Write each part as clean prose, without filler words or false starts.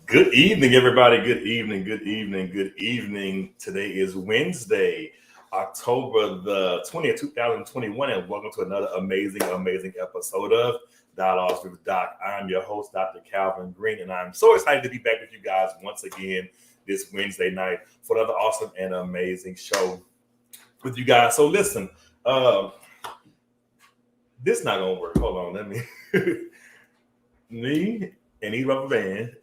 Good evening, everybody. Good evening, good evening, good evening. Today is Wednesday, October the 20th, 2021, and welcome to another amazing episode of Dialogues with Doc. I'm your host, Dr. Calvin Green, and I'm so excited to be back with you guys once again this Wednesday night for another awesome and amazing show with you guys. So listen, this not gonna work. Hold on, let me me and these rubber band.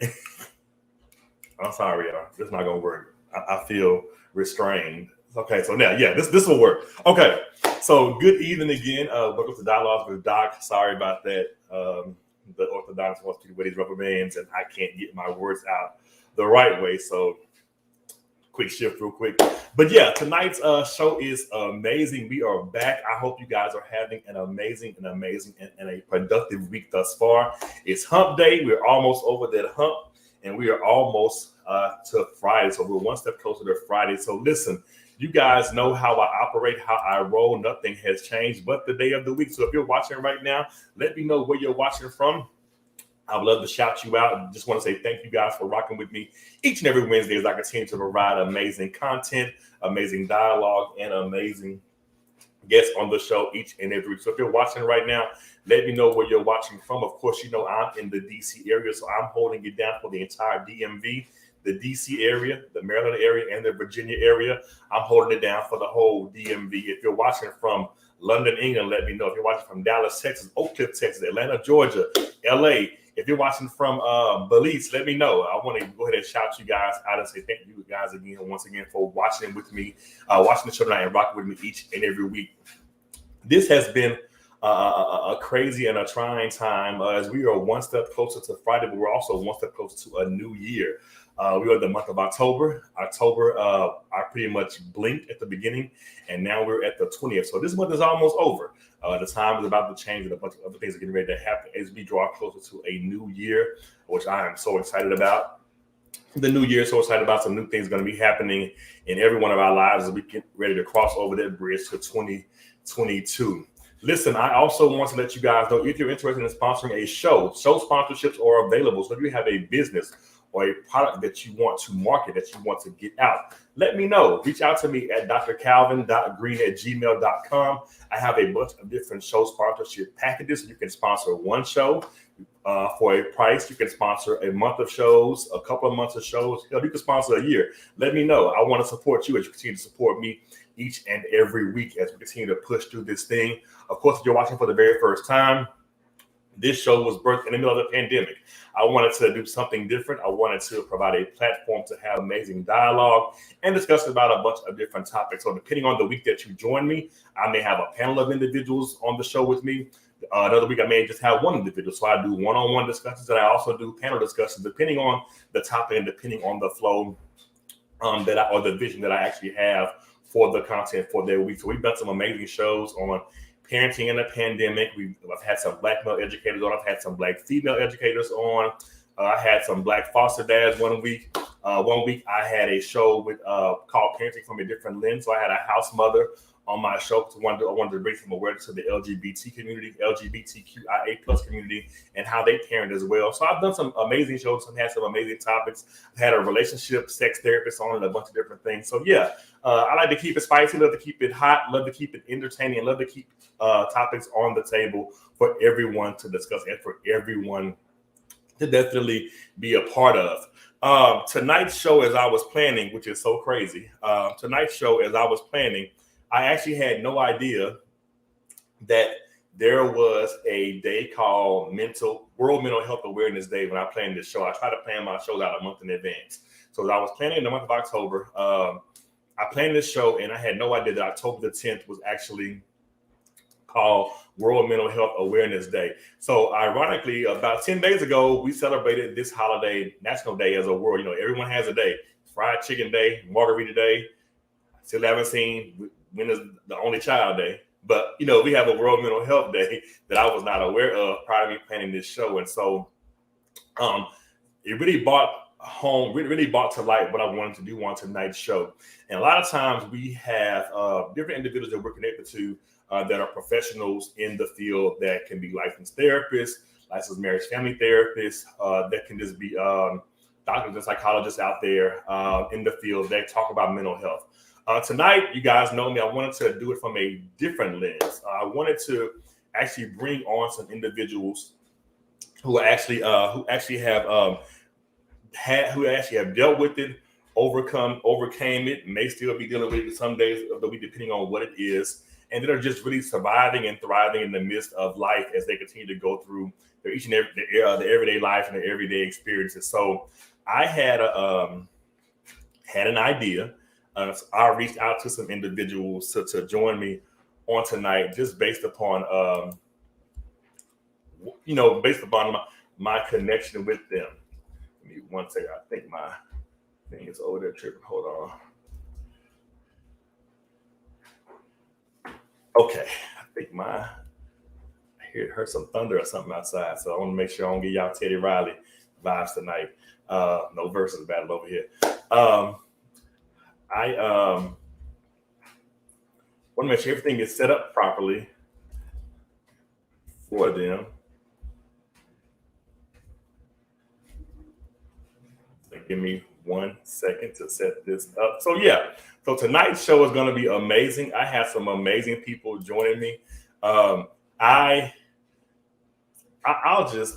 I'm sorry, y'all. This is not gonna work. I feel restrained. Okay, so now, yeah, this will work. Okay, so good evening again. Welcome to Dialogues with Doc. Sorry about that. The orthodontist wants me to wear these rubber bands, and I can't get my words out the right way. So, quick shift, real quick. But yeah, tonight's show is amazing. We are back. I hope you guys are having an amazing and a productive week thus far. It's Hump Day. We're almost over that hump. And we are almost to Friday. So we're one step closer to Friday. So listen, you guys know how I operate, how I roll. Nothing has changed but the day of the week. So if you're watching right now, let me know where you're watching from. I would love to shout you out. Just want to say thank you guys for rocking with me each and every Wednesday as I continue to provide amazing content, amazing dialogue, and amazing guests on the show each and every week. So if you're watching right now, let me know where you're watching from. Of course, you know I'm in the DC area, so I'm holding it down for the entire DMV, the DC area, the Maryland area, and the Virginia area. I'm holding it down for the whole DMV. If you're watching from London, England, let me know. If you're watching from Dallas, Texas, Oak Cliff, Texas, Atlanta, Georgia, LA, if you're watching from Belize, let me know. I want to go ahead and shout you guys out and say thank you guys again, once again, for watching with me, watching the show tonight and rocking with me each and every week. This has been a crazy and a trying time as we are one step closer to Friday, but we're also one step closer to a new year. We are in the month of October. I pretty much blinked at the beginning, and now we're at the 20th. So this month is almost over. The time is about to change, and a bunch of other things are getting ready to happen as we draw closer to a new year, which I am so excited about. The new year, so excited about some new things going to be happening in every one of our lives as we get ready to cross over that bridge to 2022. Listen, I also want to let you guys know if you're interested in sponsoring a show sponsorships are available. So if you have a business or a product that you want to market, that you want to get out, let me know. Reach out to me at drcalvin.green@gmail.com. I have a bunch of different show sponsorship packages. You can sponsor one show for a price. You can sponsor a month of shows, a couple of months of shows. You can sponsor a year. Let me know. I want to support you as you continue to support me each and every week as we continue to push through this thing. Of course, if you're watching for the very first time, this show was birthed in the middle of the pandemic. I wanted to do something different. I wanted to provide a platform to have amazing dialogue and discuss about a bunch of different topics. So depending on the week that you join me, I may have a panel of individuals on the show with me. Another week, I may just have one individual. So I do one-on-one discussions, and I also do panel discussions depending on the topic and depending on the flow or the vision that I actually have for the content for their week. So we've done some amazing shows on parenting in the pandemic. I've had some Black male educators on. I've had some Black female educators on. I had some Black foster dads one week. One week I had a show with called Parenting from a Different Lens. So I had a house mother on my show because I wanted to bring some awareness to the LGBT community, LGBTQIA plus community, and how they parent as well. So I've done some amazing shows and had some amazing topics. I've had a relationship sex therapist on and a bunch of different things. So yeah, I like to keep it spicy, love to keep it hot, love to keep it entertaining, and love to keep topics on the table for everyone to discuss and for everyone to definitely be a part of. Tonight's show, as I was planning, which is so crazy, I actually had no idea that there was a day called World Mental Health Awareness Day when I planned this show. I try to plan my shows out a month in advance. So as I was planning in the month of October, I planned this show, and I had no idea that October the 10th was actually called World Mental Health Awareness Day. So ironically, about 10 days ago, we celebrated this holiday, National Day, as a world. You know, everyone has a day. Fried Chicken Day, Margarita Day. Still haven't seen when is the Only Child Day. But, you know, we have a World Mental Health Day that I was not aware of prior to me planning this show. And so it really brought to light what I wanted to do on tonight's show. And a lot of times we have different individuals that we're connected to that are professionals in the field that can be licensed therapists, licensed marriage family therapists, that can just be doctors and psychologists out there in the field that talk about mental health. Tonight, you guys know me. I wanted to do it from a different lens. I wanted to actually bring on some individuals who actually have dealt with it, overcame it, may still be dealing with it some days of the week, depending on what it is, and that are just really surviving and thriving in the midst of life as they continue to go through their each and every the everyday life and their everyday experiences. So I had an idea. I reached out to some individuals to join me on tonight, just based upon my connection with them. Give me one second. I think my thing is over there tripping. Hold on. Okay, I think I heard some thunder or something outside, so I want to make sure I don't get y'all Teddy Riley vibes tonight. No versus battle over here. I want to make sure everything is set up properly for them. So give me 1 second to set this up. So yeah, so tonight's show is going to be amazing. I have some amazing people joining me. I'll do this.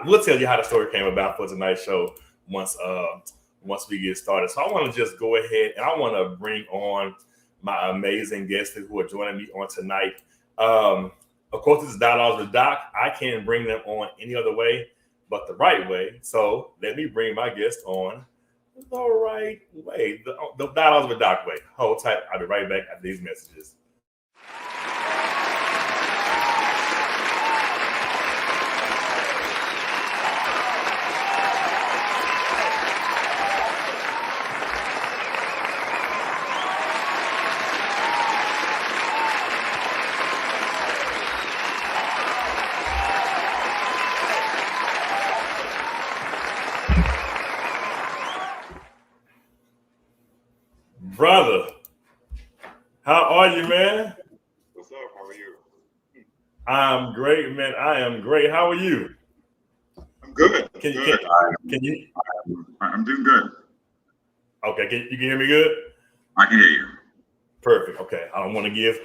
We'll tell you how the story came about for tonight's show once we get started. So I want to just go ahead and I want to bring on my amazing guests who are joining me on tonight. Of course, this is Dialogues with Doc. I can't bring them on any other way but the right way. So let me bring my guest on the right way, the Dialogues with Doc way. Hold tight. I'll be right back after these messages. Brother, how are you, man? What's up? How are you? I'm great, man. I am great. How are you? I'm good. I'm doing good. Okay, you can hear me good? I can hear you. Perfect. Okay. I don't want to give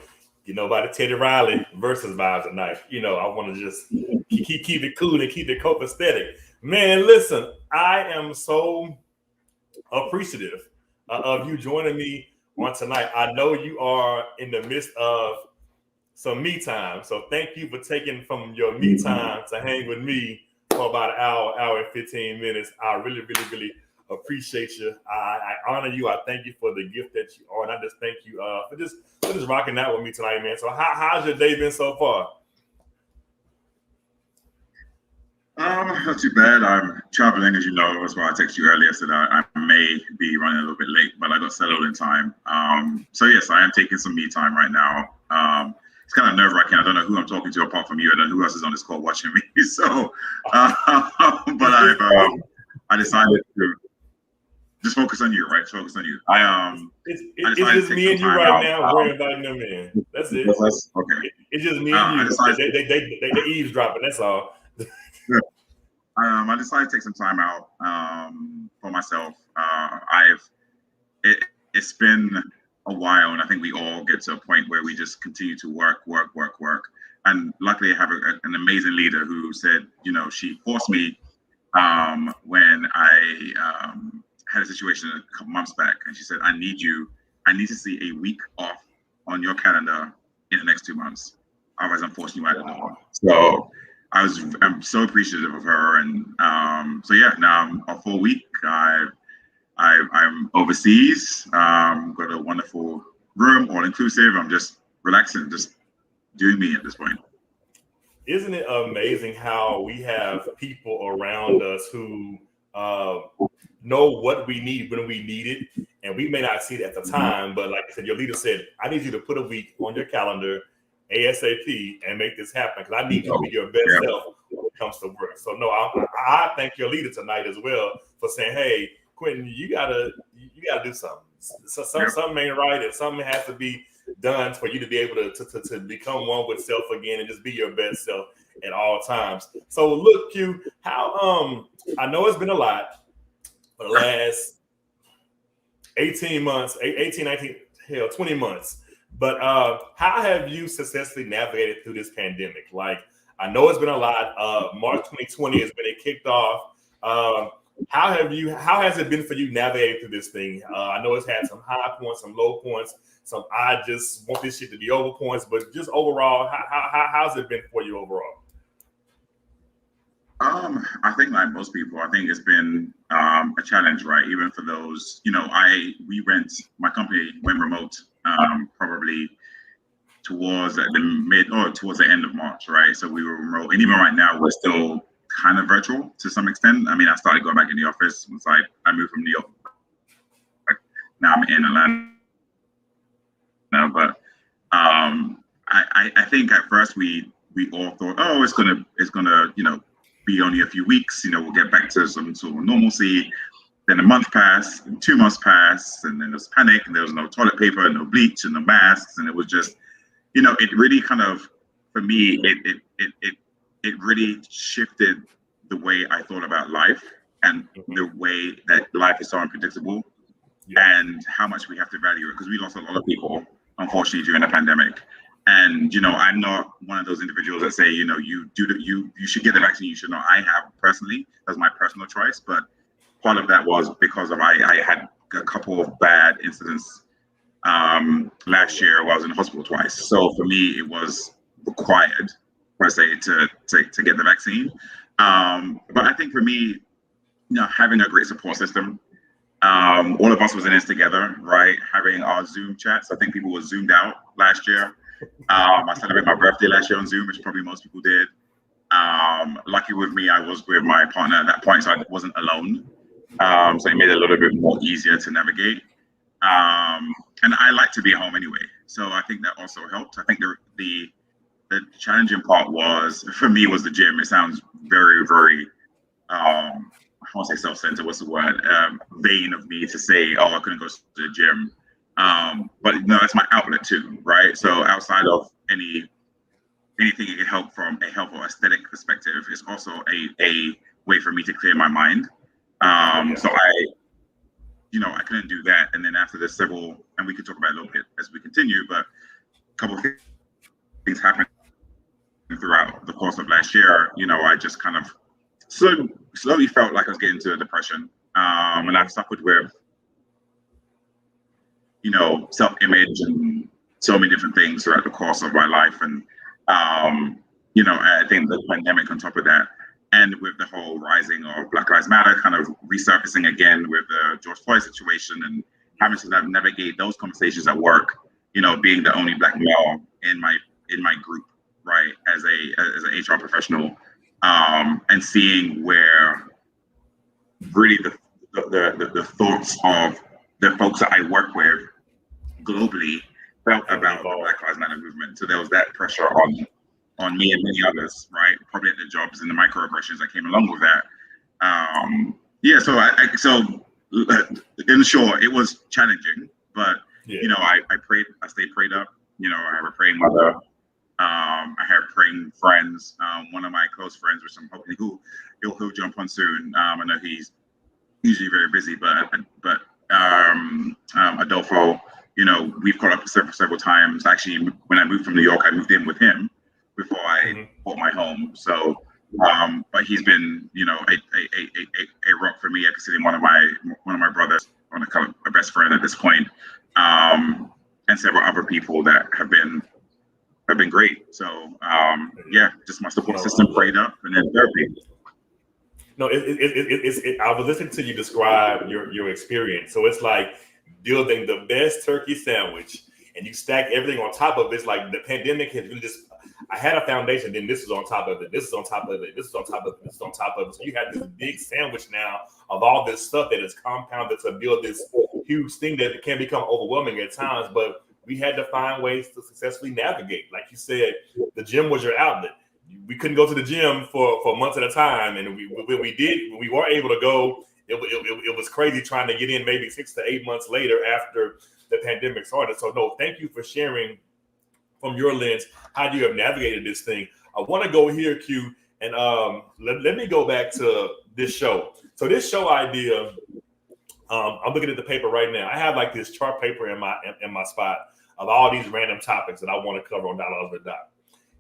about the Teddy Riley versus vibes tonight. I want to just keep it cool and keep it copacetic. Man, listen, I am so appreciative of you joining me on tonight. I know you are in the midst of some me time, so thank you for taking from your me time to hang with me for about an hour and 15 minutes. I really, really, really appreciate you. I honor you. I thank you for the gift that you are, and I just thank you for just rocking out with me tonight, man. So how's your day been so far? Not too bad. I'm traveling, as you know. That's why I texted you earlier. Said I may be running a little bit late, but I got settled in time. So yes, I am taking some me time right now. It's kind of nerve-wracking. I don't know who I'm talking to apart from you. I don't know who else is on this call watching me. So, but I decided to just focus on you, right? Focus on you. It's just me and you right now. We're inviting them in. That's it. Okay. It's just me and you. They eavesdropping. That's all. Yeah. I decided to take some time out for myself. It's been a while, and I think we all get to a point where we just continue to work. And luckily, I have an amazing leader who said, she forced me when I had a situation a couple months back, and she said, I need to see a week off on your calendar in the next 2 months. Otherwise, I'm forcing you out the door. So I'm so appreciative of her, and so yeah. Now I'm a full week. I'm overseas. Got a wonderful room, all inclusive. I'm just relaxing, just doing me at this point. Isn't it amazing how we have people around us who know what we need when we need it, and we may not see it at the time, but like I said, your leader said, I need you to put a week on your calendar ASAP and make this happen, because I need you to be your best self when it comes to work. So no, I thank your leader tonight as well for saying, hey, Quentin, you gotta do something. So something ain't right, and something has to be done for you to be able to become one with self again and just be your best self at all times. So look, Q, how I know it's been a lot for the last 18 months, 18, 19, hell, 20 months. But how have you successfully navigated through this pandemic? Like, I know it's been a lot. March 2020 has been kicked off. How has it been for you navigating through this thing? I know it's had some high points, some low points, some I just want this shit to be over points, but just overall, how's it been for you overall? I think like most people, I think it's been a challenge, right? Even for those, my company went remote probably towards towards the end of March, right? So we were remote, and even right now we're still kind of virtual to some extent. I mean, I started going back in the office once I moved from New York. Now I'm in Atlanta, but I think at first we all thought, oh, it's gonna be only a few weeks, we'll get back to some sort of normalcy. Then a month passed, and 2 months passed, and then there's panic, and there was no toilet paper, no bleach, and no masks, and it was just, it really kind of, for me, it really shifted the way I thought about life and the way that life is so unpredictable, and how much we have to value it, because we lost a lot of people, unfortunately, during the pandemic. And I'm not one of those individuals that say, you should get the vaccine, you should not. I have personally, that's my personal choice, but part of that was because of I had a couple of bad incidents last year where I was in the hospital twice. So for me, it was required, per se, to get the vaccine. But I think for me, having a great support system, all of us was in this together, right? Having our Zoom chats. I think people were Zoomed out last year. I celebrated my birthday last year on Zoom, which probably most people did. Lucky with me, I was with my partner at that point, so I wasn't alone. So it made it a little bit more easier to navigate. And I like to be at home anyway, so I think that also helped. I think the challenging part for me was the gym. It sounds very, very, I won't say self-centered, what's the word? Vain of me to say, oh, I couldn't go to the gym. But no, that's my outlet too, right? So outside of anything it can help from a health or aesthetic perspective, it's also a way for me to clear my mind. So I couldn't do that. And then after the several, and we can talk about it a little bit as we continue, but a couple of things happened throughout the course of last year. I just kind of slowly felt like I was getting into a depression. And I've suffered with, self-image and so many different things throughout the course of my life. And, I think the pandemic on top of that, and with the whole rising of Black Lives Matter kind of resurfacing again with the George Floyd situation, and having to navigate those conversations at work, being the only Black male in my group, right, as an HR professional, and seeing where really the thoughts of the folks that I work with globally felt about the Black Lives Matter movement. So there was that pressure on me and many others, right? Probably at the jobs and the microaggressions that came along with that. So in short, it was challenging, but I prayed, I stayed prayed up. I have a praying mother. I have praying friends. One of my close friends, which I'm hoping he'll jump on soon. I know he's usually very busy, but Adolfo, we've caught up several times. Actually, when I moved from New York, I moved in with him before I bought my home. So, but he's been, a rock for me. I consider him one of my brothers, one of my best friend at this point, and several other people that have been great. So, just my support system prayed up, and then therapy. No, I was listening to you describe your experience. So it's like building the best turkey sandwich, and you stack everything on top of it. It's like the pandemic has really just. I had a foundation, then this is on top of it. This is on top of it. This is on top of it. This is on top of it. So you have this big sandwich now of all this stuff that is compounded to build this huge thing that can become overwhelming at times. But we had to find ways to successfully navigate. Like you said, the gym was your outlet. We couldn't go to the gym for months at a time, and we were able to go it was crazy trying to get in maybe 6 to 8 months later after the pandemic started. So no, thank you for sharing from your lens how you have navigated this thing. I want to go here, Q, and let me go back to this show. So this show idea, I'm looking at the paper right now. I have like this chart paper in my spot of all these random topics that I want to cover on Dialogues with Doc.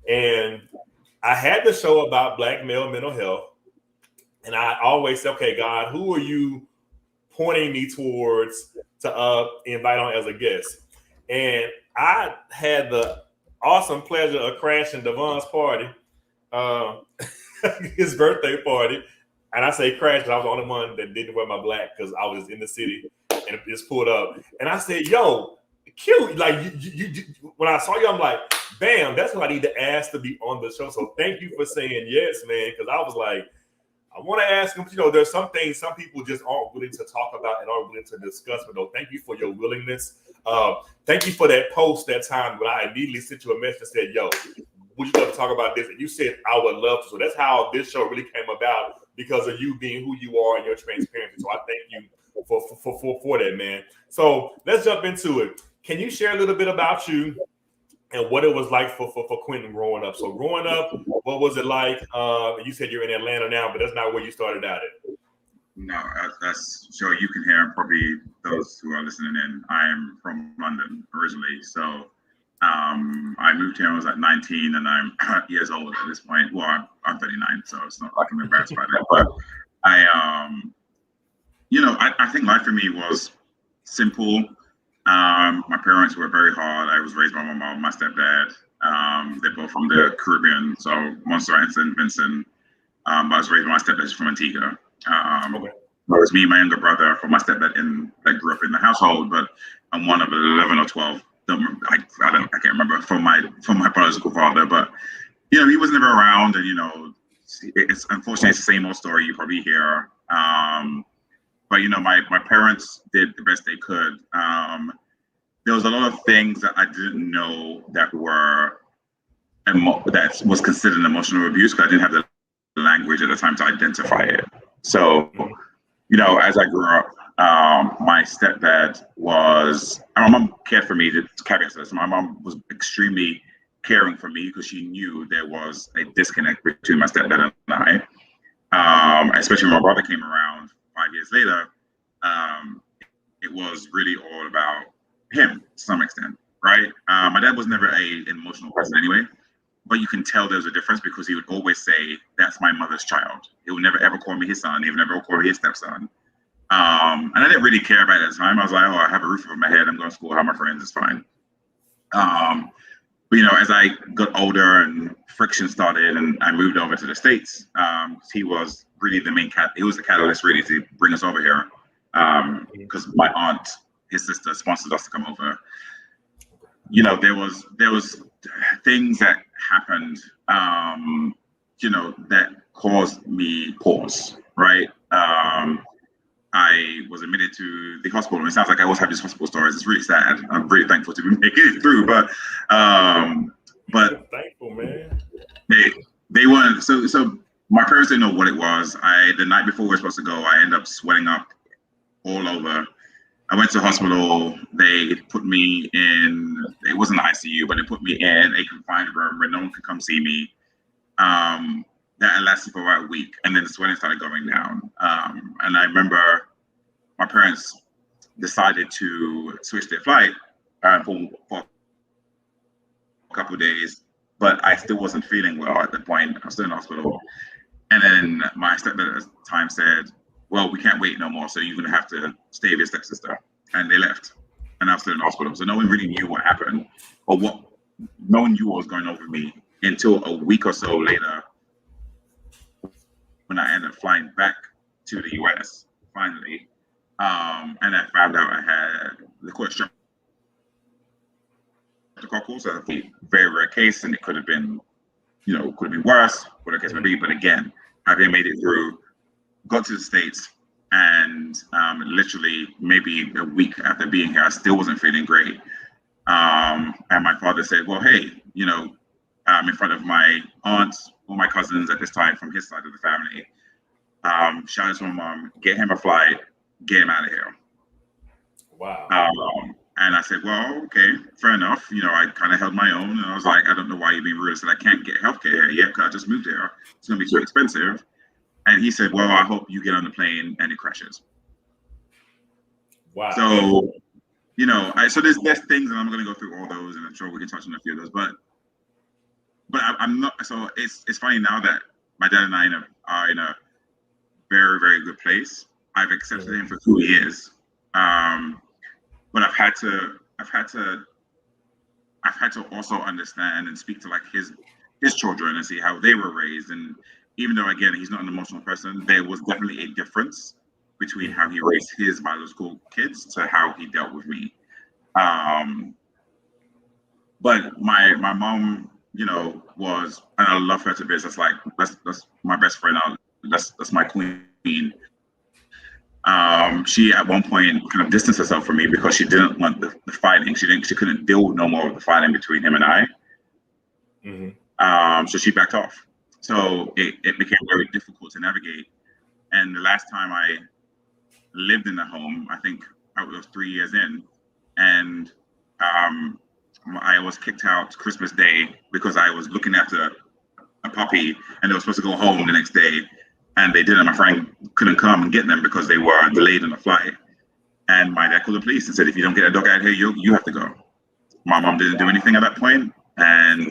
And I had the show about Black male mental health, and I always say, okay, God, who are you pointing me towards to invite on as a guest? And I had the awesome pleasure of crashing Devon's party, his birthday party. And I say crash because I was the only one that didn't wear my black because I was in the city and it just pulled up. And I said, yo, cute. Like, you, when I saw you, I'm like, bam, that's what I need to ask to be on the show. So thank you for saying yes, man, because I was like, I want to ask him, there's some things some people just aren't willing to talk about and aren't willing to discuss. But no, thank you for your willingness. Thank you for that post that time when I immediately sent you a message and said, yo, would you love to talk about this? And you said, I would love to. So that's how this show really came about, because of you being who you are and your transparency. So I thank you for that, man. So let's jump into it. Can you share a little bit about you and what it was like for Quentin growing up? So growing up, what was it like? You said you're in Atlanta now, but that's not where you started out at. No, that's sure you can hear probably those who are listening in. I am from London originally, so I moved here when I was like 19, and I'm years old at this point. Well, I'm 39, so it's not like I'm embarrassed by that. But I think life for me was simple. My parents were very hard. I was raised by my mom and my stepdad. They're both from the Caribbean, so Montserrat and St. Vincent. I was raised by my stepdad from Antigua. Okay. It was me and my younger brother from my stepdad that grew up in the household, but I'm one of 11 or 12. I can't remember from my biological father, but he was never around, and it's unfortunately it's the same old story you probably hear. But my parents did the best they could. There was a lot of things that I didn't know that was considered emotional abuse, because I didn't have the language at the time to identify it. So, as I grew up, my stepdad my mom cared for me, to caveat this. My mom was extremely caring for me because she knew there was a disconnect between my stepdad and I. Especially when my brother came around 5 years later, it was really all about him to some extent, right? My dad was never an emotional person anyway, but you can tell there's a difference because he would always say, that's my mother's child. He would never ever call me his son. He would never call me his stepson. And I didn't really care about it at the time. I was like, I have a roof over my head. I'm going to school. I have my friends. It's fine. But as I got older and friction started and I moved over to the States, he was really he was the catalyst really to bring us over here. Because my aunt, his sister, sponsored us to come over. There was things that happened, that caused me pause, right? I was admitted to the hospital. It sounds like I always have these hospital stories. It's really sad. I'm really thankful to be making it through, but thankful, man. They weren't. So my parents didn't know what it was. The night before we were supposed to go, I ended up sweating up all over. I went to the hospital. They put me in. It wasn't the ICU, but they put me in a confined room where no one could come see me. That lasted for about a week, and then the sweating started going down. And I remember my parents decided to switch their flight for a couple of days, but I still wasn't feeling well at the point. I was still in the hospital. And then my stepdad at the time said, well, we can't wait no more, so you're going to have to stay with your stepsister. And they left, and I was still in the hospital. So no one really knew what happened, or no one knew what was going on with me until a week or so later, when I ended up flying back to the US, finally. And I found out I had the streptococcus. So that's a very rare case, and it could have been, worse, whatever the case may be. But again, having made it through, got to the States, and literally maybe a week after being here, I still wasn't feeling great. And my father said, well, hey, in front of my aunts, all my cousins at this time from his side of the family, shout out to my mom, get him a flight, get him out of here. Wow. And I said, well, okay, fair enough. You know, I kind of held my own, and I was like, I don't know why you're being rude. I said, I can't get healthcare here yet because I just moved here. It's going to be too expensive. And he said, well, I hope you get on the plane and it crashes. Wow. So, you know, so there's things, and I'm going to go through all those, and I'm sure we can touch on a few of those. But I'm not. So it's funny now that my dad and I are in a very, very good place. I've accepted him for 2 years. But I've had to also understand and speak to like his children and see how they were raised. And even though again he's not an emotional person, there was definitely a difference between how he raised his biological kids to how he dealt with me. But my mom, you know, was, and I love her to bits. That's like that's my best friend. That's my queen. She at one point kind of distanced herself from me because she didn't want the fighting. She couldn't deal with no more of the fighting between him and I. So she backed off. So it became very difficult to navigate. And the last time I lived in the home, I think I was 3 years in, and I was kicked out Christmas Day because I was looking after a puppy, and they were supposed to go home the next day. And they didn't. My friend couldn't come and get them because they were delayed on the flight. And my dad called the police and said, if you don't get a dog out here, you have to go. My mom didn't do anything at that point. And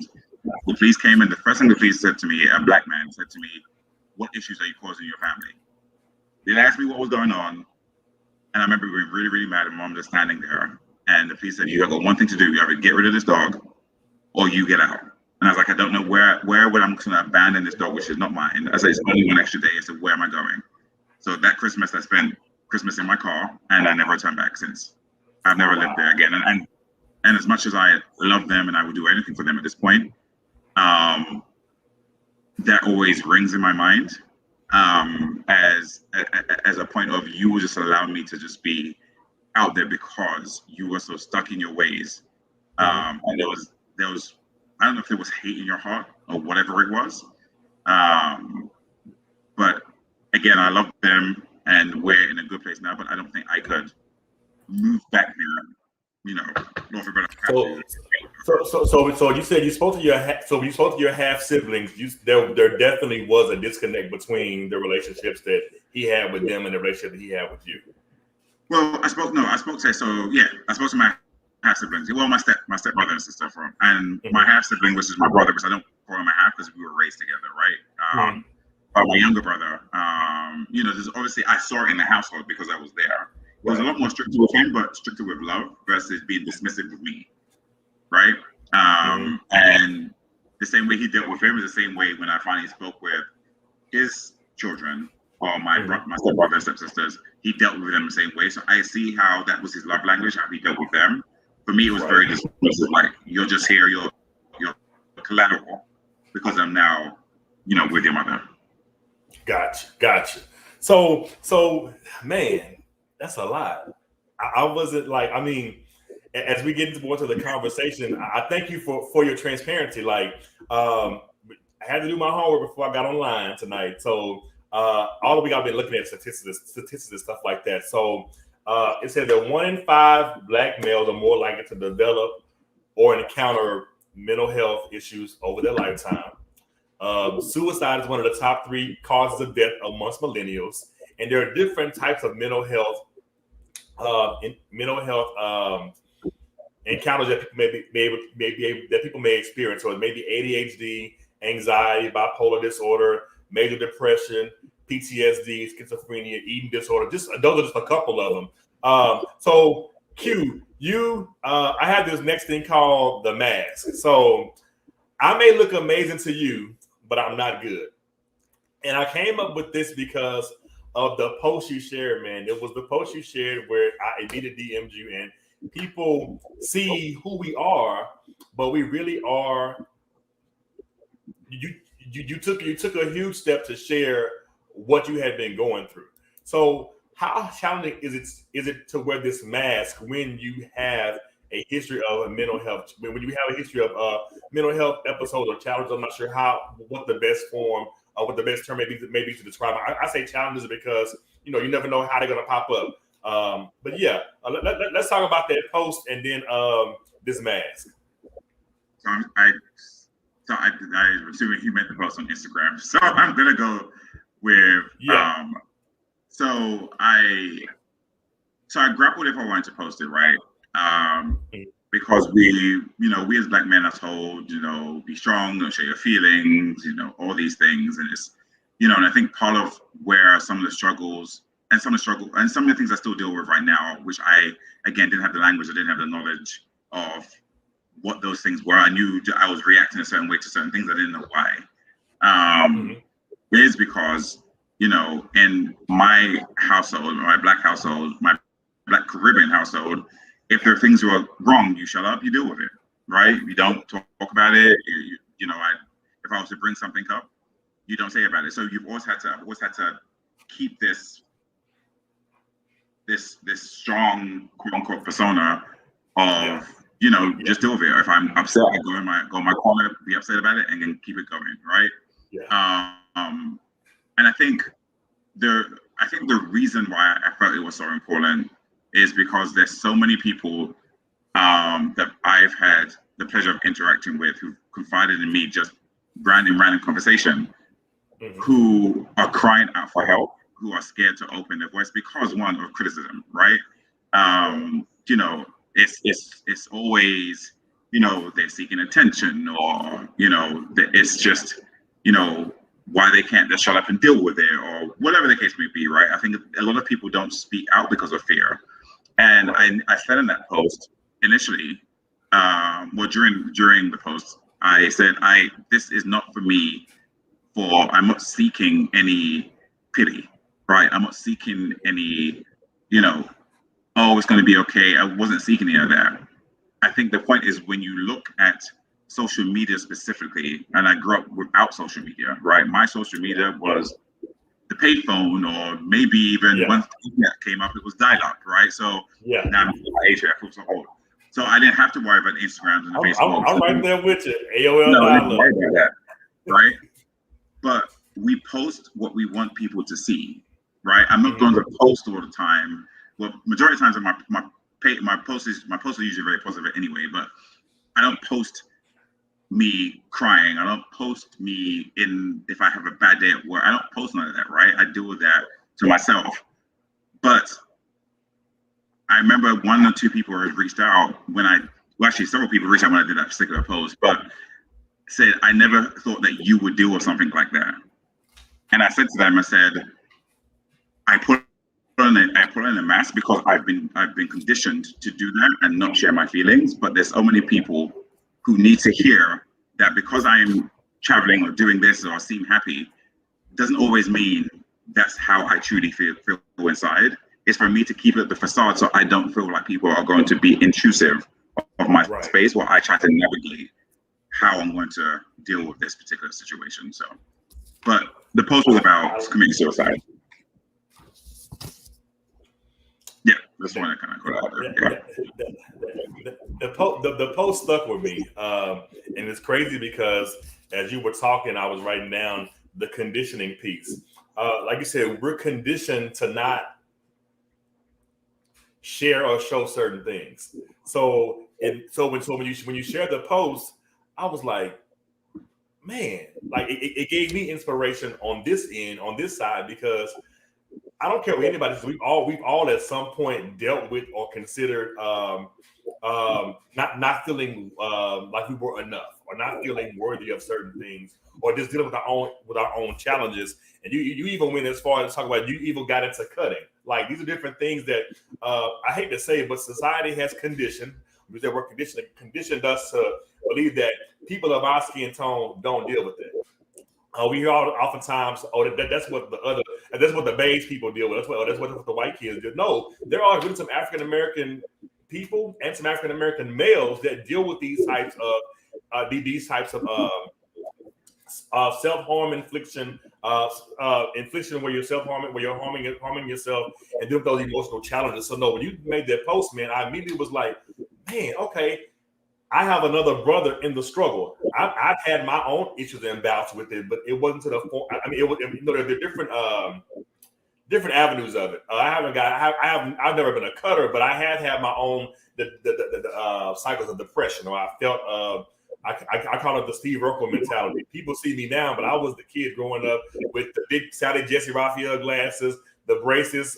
the police came, and the first thing the police said to me, a black man said to me, what issues are you causing your family? They asked me what was going on. And I remember being really, really mad, and mom just standing there. And the police said, you got one thing to do. You either get rid of this dog or you get out. And I was like, I don't know where would I'm going to abandon this dog, which is not mine. I said, it's only one extra day. I said, where am I going? So that Christmas, I spent Christmas in my car, and I never returned back since. I've never lived there again. And as much as I love them and I would do anything for them at this point, that always rings in my mind as a point of, you will just allow me to just be out there because you were so stuck in your ways. And there was I don't know if it was hate in your heart or whatever it was. But again, I love them and we're in a good place now, but I don't think I could move back there, you know. So you said you spoke to your half siblings. There definitely was a disconnect between the relationships that he had with them and the relationship that he had with you. Well, I spoke to my half siblings. Well, my stepbrother and sister and my half sibling, which is my brother, which I don't call him a half because we were raised together, right? But my younger brother, you know, there's obviously I saw it in the household because I was there. It was a lot more stricter with him, but stricter with love versus being dismissive with me, right? And the same way he dealt with him is the same way when I finally spoke with his children or my stepbrother and stepsisters, he dealt with them the same way. So I see how that was his love language, how he dealt with them. For me, it was very dismissive. Like, you're just here, you're collateral because I'm now, you know, with your mother. Gotcha. So man, that's a lot. I wasn't like, I mean, as we get into more to the conversation, I thank you for your transparency. Like, I had to do my homework before I got online tonight. So all the week I've been looking at statistics and stuff like that. So it said that 1 in 5 Black males are more likely to develop or encounter mental health issues over their lifetime. Suicide is one of the top 3 causes of death amongst millennials, and there are different types of mental health encounters that people may experience. So it may be ADHD, anxiety, bipolar disorder, major depression, PTSD, schizophrenia, eating disorder. Those are just a couple of them. So Q, I have this next thing called the mask. So I may look amazing to you, but I'm not good. And I came up with this because of the post you shared, man. It was the post you shared where I immediately DM'd you, and people see who we are, but we really are. You took a huge step to share what you had been going through. So how challenging is it to wear this mask when you have a history of mental health, when you have a history of mental health episodes or challenges? I'm not sure what the best form what the best term maybe to describe. I say challenges because you never know how they're gonna pop up. But yeah, let's talk about that post and then this mask. So I'm assuming he meant the post on Instagram. So I'm gonna go with So I grappled if I wanted to post it, right? Because we as Black men are told, be strong, don't share your feelings, all these things, and it's, and I think part of where some of the struggles and some of the things I still deal with right now, which I again didn't have the language, I didn't have the knowledge of what those things were. I knew I was reacting a certain way to certain things. I didn't know why. Is because in my household, my Black household, my Black Caribbean household, if there are things that are wrong, you shut up, you deal with it, right? You don't talk about it. If I was to bring something up, you don't say about it. So I've always had to keep this strong quote unquote persona of just deal with it. If I'm upset, I go in my corner, be upset about it, and then keep it going, right? And I think the reason why I felt it was so important is because there's so many people that I've had the pleasure of interacting with who confided in me just in random conversation, who are crying out for help, who are scared to open their voice because one of criticism, right? It's always they're seeking attention, or it's just why they can't just shut up and deal with it, or whatever the case may be, right? I think a lot of people don't speak out because of fear. And I said in that post initially, during the post, I said, this is not for me. I'm not seeking any pity, right? I'm not seeking any, oh, it's going to be okay. I wasn't seeking any of that. I think the point is when you look at social media specifically, and I grew up without social media, right? My social media was the payphone, or maybe even once the internet came up, it was dial-up, right? So now I'm age, I feel so old. So I didn't have to worry about Instagrams and Facebook. I'm right there with you. AOL no, I didn't dial-up. worry about that, right? But we post what we want people to see, right? I'm not going to post all the time. Well, majority of times my posts are usually very positive anyway, but I don't post me crying. I don't post me if I have a bad day at work. I don't post none of that, right? I deal with that to myself. But I remember one or two people had reached out actually several people reached out when I did that particular post, but said, I never thought that you would deal with something like that. And I said to them, I said, I put on a mask because I've been conditioned to do that and not share my feelings. But there's so many people who need to hear that because I am traveling or doing this or seem happy doesn't always mean that's how I truly feel inside. It's for me to keep it the facade so I don't feel like people are going to be intrusive of my space while I try to navigate how I'm going to deal with this particular situation. So, but the post was about committing suicide. Yeah, that's one I kind of got out there. The post stuck with me, and it's crazy because as you were talking, I was writing down the conditioning piece. Like you said, we're conditioned to not share or show certain things. So when you share the post, I was like, man, like it gave me inspiration on this end, on this side, because I don't care what anybody says. We've all at some point dealt with or considered not feeling like we were enough, or not feeling worthy of certain things, or just dealing with our own challenges. And you even went as far as talk about, you even got into cutting. Like, these are different things that I hate to say, but society has conditioned. That we're conditioned us to believe that people of our skin tone don't deal with it. We hear oftentimes, that's what the beige people deal with. That's what the white kids do. No, there are really some African American people and some African American males that deal with these types of self-harm infliction, infliction where you're self-harming, where you're harming yourself, and deal with those emotional challenges. So no, when you made that post, man, I immediately was like, man, okay, I have another brother in the struggle. I've had my own issues and bouts with it, but it wasn't to the point. I mean, it was, you know, there are different avenues of it. I've never been a cutter, but I have had my own cycles of depression. Or I felt I call it the Steve Urkel mentality. People see me now, but I was the kid growing up with the big Sally Jesse Raphael glasses, the braces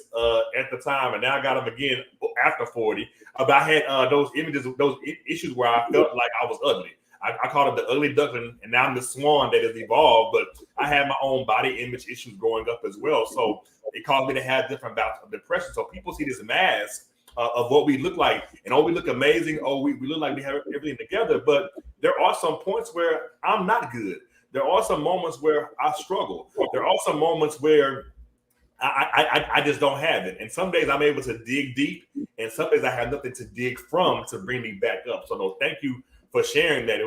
at the time, and now I got them again after 40. But I had those images, those issues where I felt like I was ugly. I called it the ugly duckling, and now I'm the swan that has evolved. But I had my own body image issues growing up as well, so it caused me to have different bouts of depression. So people see this mask of what we look like, and we look amazing. We look like we have everything together. But there are some points where I'm not good. There are some moments where I struggle. There are some moments where I just don't have it. And some days I'm able to dig deep, and some days I have nothing to dig from to bring me back up. So no, thank you for sharing that.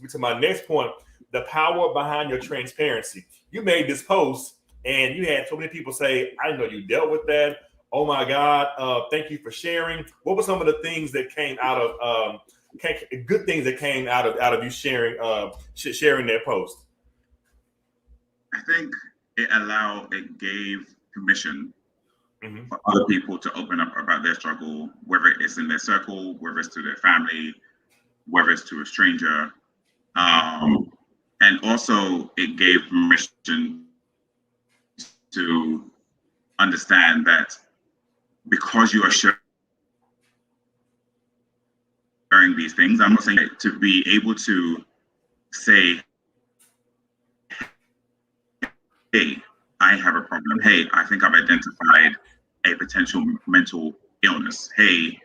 To my next point, the power behind your transparency. You made this post and you had so many people say, I didn't know you dealt with that. Oh my God. Thank you for sharing. What were some of the things that came out of good things that came out of you sharing that post? I think it gave permission for other people to open up about their struggle, whether it's in their circle, whether it's to their family, whether it's to a stranger. And also it gave permission to understand that because you are sharing these things, I'm not saying to be able to say, hey, I have a problem. Hey, I think I've identified a potential mental illness. Hey,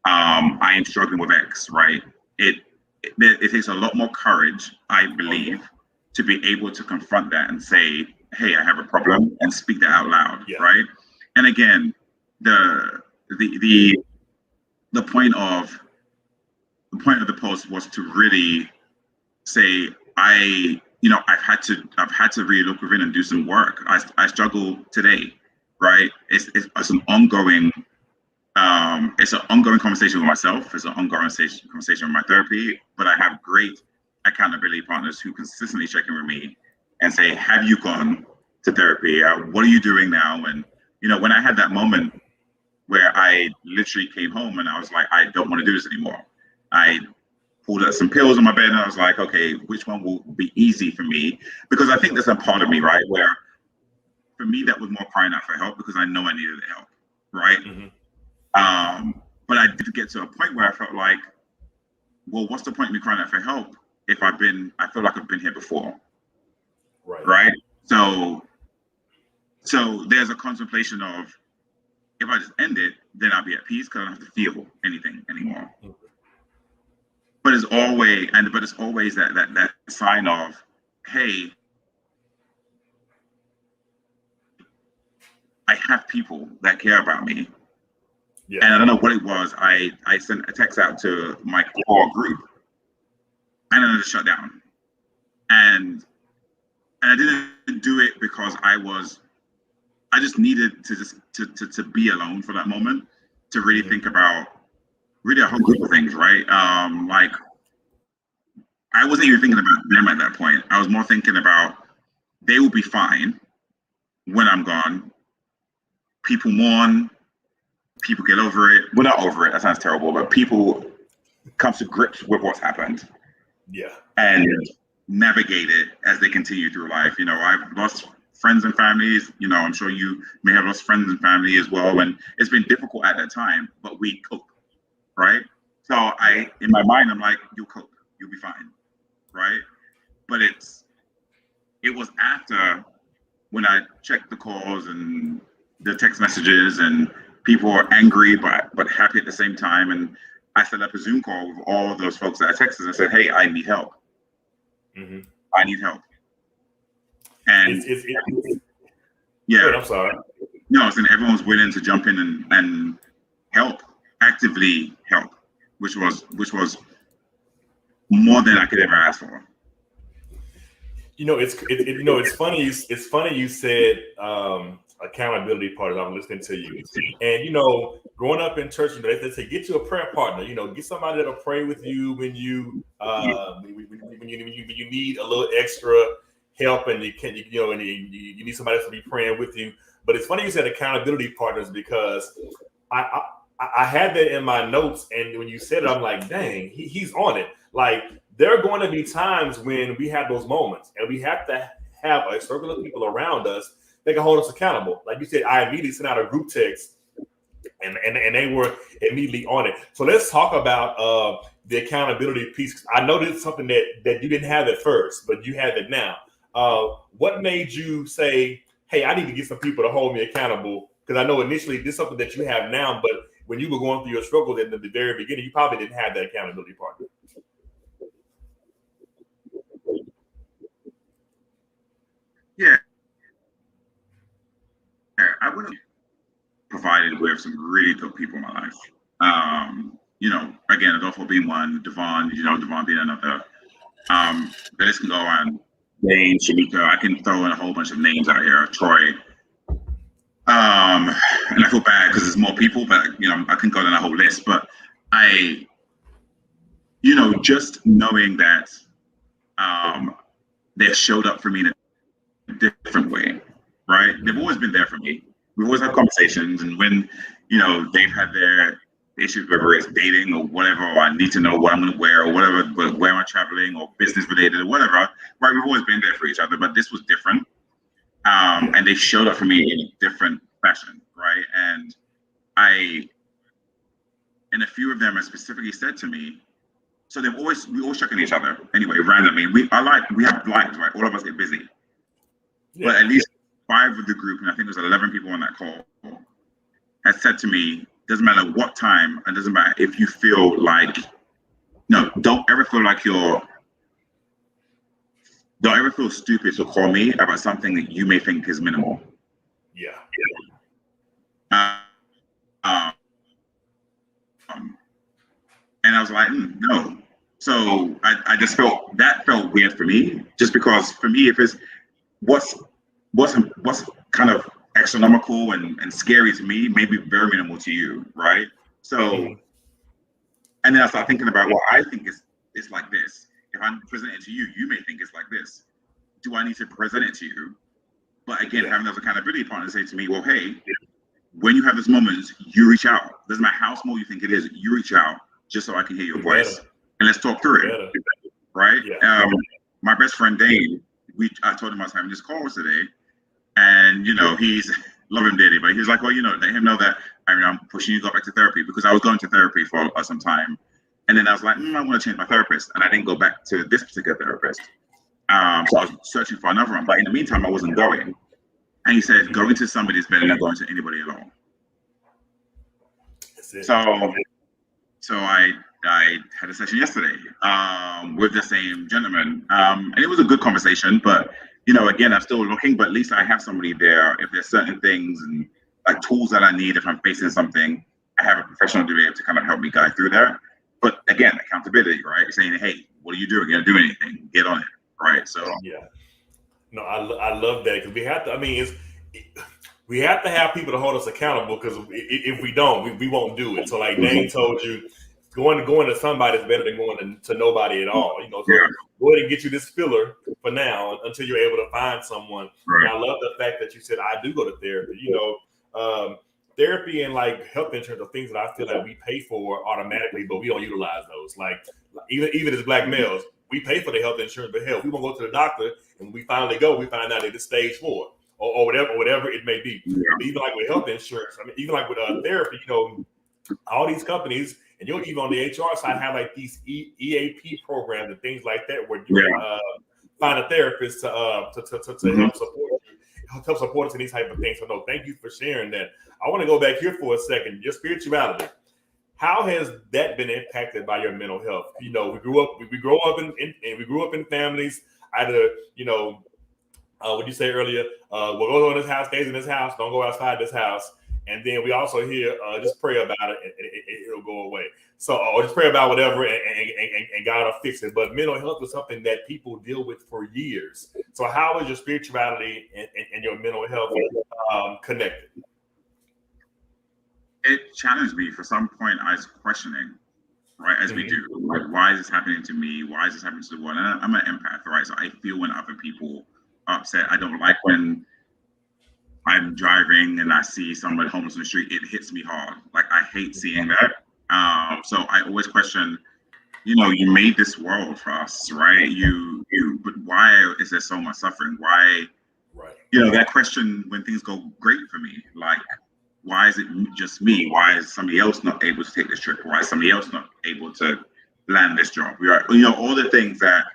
I am struggling with X, right? It takes a lot more courage, I believe, to be able to confront that and say, hey, I have a problem, and speak that out loud, right? And again, the point of the post was to really say, I've had to really look within and do some work. I struggle today, right? It's an ongoing conversation with myself. It's an ongoing conversation with my therapy. But I have great accountability partners who consistently check in with me and say, have you gone to therapy? What are you doing now? And when I had that moment where I literally came home and I was like, I don't want to do this anymore. I pulled out some pills on my bed and I was like, okay, which one will be easy for me? Because I think there's a part of me, right, where for me that was more crying out for help because I know I needed the help, right? But I did get to a point where I felt like, well, what's the point of me crying out for help if I feel like I've been here before, right? So there's a contemplation of, if I just end it, then I'll be at peace because I don't have to feel anything anymore. But it's always that sign of, hey, I have people that care about me. Yeah. And I don't know what it was. I sent a text out to my core group, and then I just shut down. And I didn't do it because I just needed to be alone for that moment, to really think about really a whole group of things, right? Like I wasn't even thinking about them at that point. I was more thinking about they will be fine when I'm gone. People mourn, people get over it. Well, not over it, that sounds terrible, but people come to grips with what's happened. Yeah. And navigate it as they continue through life. I've lost friends and families. I'm sure you may have lost friends and family as well. And it's been difficult at that time, but we cope, right? So in my mind, I'm like, you'll cope, you'll be fine, right? But it was after when I checked the calls and the text messages and people were angry but happy at the same time. And I set up a Zoom call with all of those folks that I texted and said, hey, I need help. I need help. And yeah, I'm sorry. No, and everyone's willing to jump in and help, actively help, which was more than I could ever ask for. It's funny. It's funny you said accountability partners. I'm listening to you, and you know, growing up in church, you know, they say get you a prayer partner. You know, get somebody that'll pray with you when you when you need a little extra help, and you know, and you need somebody else to be praying with you. But it's funny you said accountability partners, because I had that in my notes, and when you said it, I'm like, dang, he's on it. Like, there are going to be times when we have those moments, and we have to have a circle of people around us that can hold us accountable. Like you said, I immediately sent out a group text, and they were immediately on it. So let's talk about the accountability piece. I know this is something that you didn't have at first, but you have it now. What made you say, hey, I need to get some people to hold me accountable? Because I know initially this is something that you have now, but when you were going through your struggle at the very beginning, you probably didn't have that accountability partner. Yeah, I would have provided with some really good people in my life. You know, again, Adolfo being one, Devon, you know, Devon being another. The list can go on. Dane, Shamika, I can throw in a whole bunch of names out here. Troy. And I feel bad because there's more people, but you know, I can go down a whole list. But you know, just knowing that they showed up for me in a different way, right? They've always been there for me. We've always had conversations, and when you know they've had their issues, whether it's dating or whatever, or I need to know what I'm going to wear or whatever, but where am I traveling or business related or whatever, right? We've always been there for each other, but this was different. And they showed up for me in a different fashion, right? And a few of them have specifically said to me, so we always check on each other anyway, randomly. We have lives, right? All of us get busy. Yeah. But at least 5 of the group, and I think there's 11 people on that call, has said to me, doesn't matter what time, and doesn't matter if you feel like, no, don't ever feel stupid to call me about something that you may think is minimal. Yeah. And I was like, no. So I just felt weird for me, just because for me, if it's what's kind of astronomical and scary to me, may be very minimal to you, right? So, and then I start thinking about, well, I think it's like this. If I'm presenting it to you, you may think it's like this. Do I need to present it to you? But again, having those accountability partners say to me, well, hey, when you have those moments, you reach out. Doesn't matter how small you think it is, you reach out just so I can hear your voice. And let's talk through it. Right? Yeah. My best friend Dane, I told him I was having this call today, and you know, he's love him dearly, but he's like, well, you know, let him know that I'm pushing you to go back to therapy, because I was going to therapy for some time, and then I was like, I want to change my therapist, and I didn't go back to this particular therapist. So I was searching for another one, but in the meantime, I wasn't going. And he said, going to somebody is better than going to anybody at all. So I had a session yesterday with the same gentleman, and it was a good conversation. But you know, again, I'm still looking, but at least I have somebody there. If there's certain things and like tools that I need, if I'm facing something, I have a professional to be able to kind of help me guide through that. But again, accountability, right? Saying, hey, what are you doing? You're not doing anything. Get on it, right? So yeah, no, I love that, because we have to. I mean, we have to have people to hold us accountable, because if we don't, we won't do it. So like Dane told you, going to somebody is better than going to nobody at all. You know, so go ahead and get you this filler for now until you're able to find someone. Right. And I love the fact that you said I do go to therapy. You know, therapy and like health insurance are things that I feel like we pay for automatically, but we don't utilize those. Like even as Black males, we pay for the health insurance, but hell, we won't go to the doctor, and when we finally go, we find out that it's stage 4 or whatever it may be. Yeah. Even like with health insurance, I mean, even like with therapy, you know, all these companies, and you'll even on the HR side have like these EAP programs and things like that, where you can find a therapist to help support us in these type of things. So no, thank you for sharing that. I want to go back here for a second. Your spirituality, how has that been impacted by your mental health? You know, we grew up in families either, you know, what you say earlier, we'll go in this house, stays in this house, don't go outside this house. and then we also hear just pray about it and it'll go away. So, or just pray about whatever and God will fix it. But mental health is something that people deal with for years. So, how is your spirituality and your mental health connected? It challenged me. For some point, I was questioning, right, as we do. Like, why is this happening to me? Why is this happening to the world? And I'm an empath, right? So I feel when other people are upset. I don't like when I'm driving and I see someone homeless in the street. It hits me hard. Like, I hate seeing that. So I always question, you made this world for us, right? But why is there so much suffering? Why, right? That question when things go great for me, like, why is it just me? Why is somebody else not able to take this trip? Why is somebody else not able to land this job? All the things that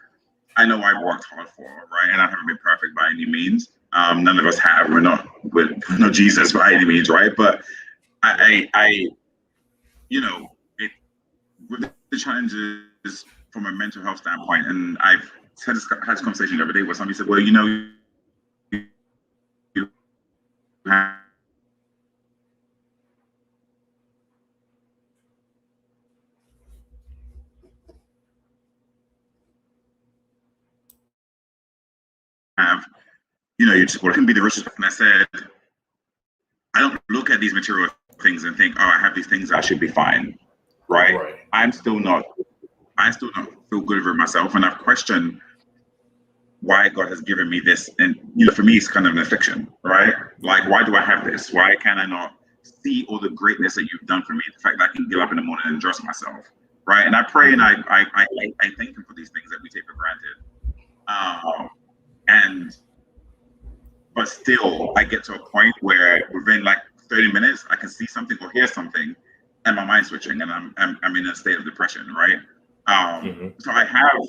I know I've worked hard for, right? And I haven't been perfect by any means. None of us have. We're not with no Jesus by any means, right? But I with the challenges from a mental health standpoint, and I've had this conversation the other day where somebody said, well, you have, you just, well, it can be the richest. And I said, I don't look at these material things and think, oh, I have these things, I should be fine, right? I still not feel good over myself, and I've questioned why God has given me this. And for me, it's kind of an affliction, right? Like, why do I have this? Why can I not see all the greatness that you've done for me? The fact that I can get up in the morning and dress myself, right? And I pray and I thank Him for these things that we take for granted. But still, I get to a point where within like 30 minutes, I can see something or hear something, and my mind's switching, and I'm in a state of depression, right? So I have.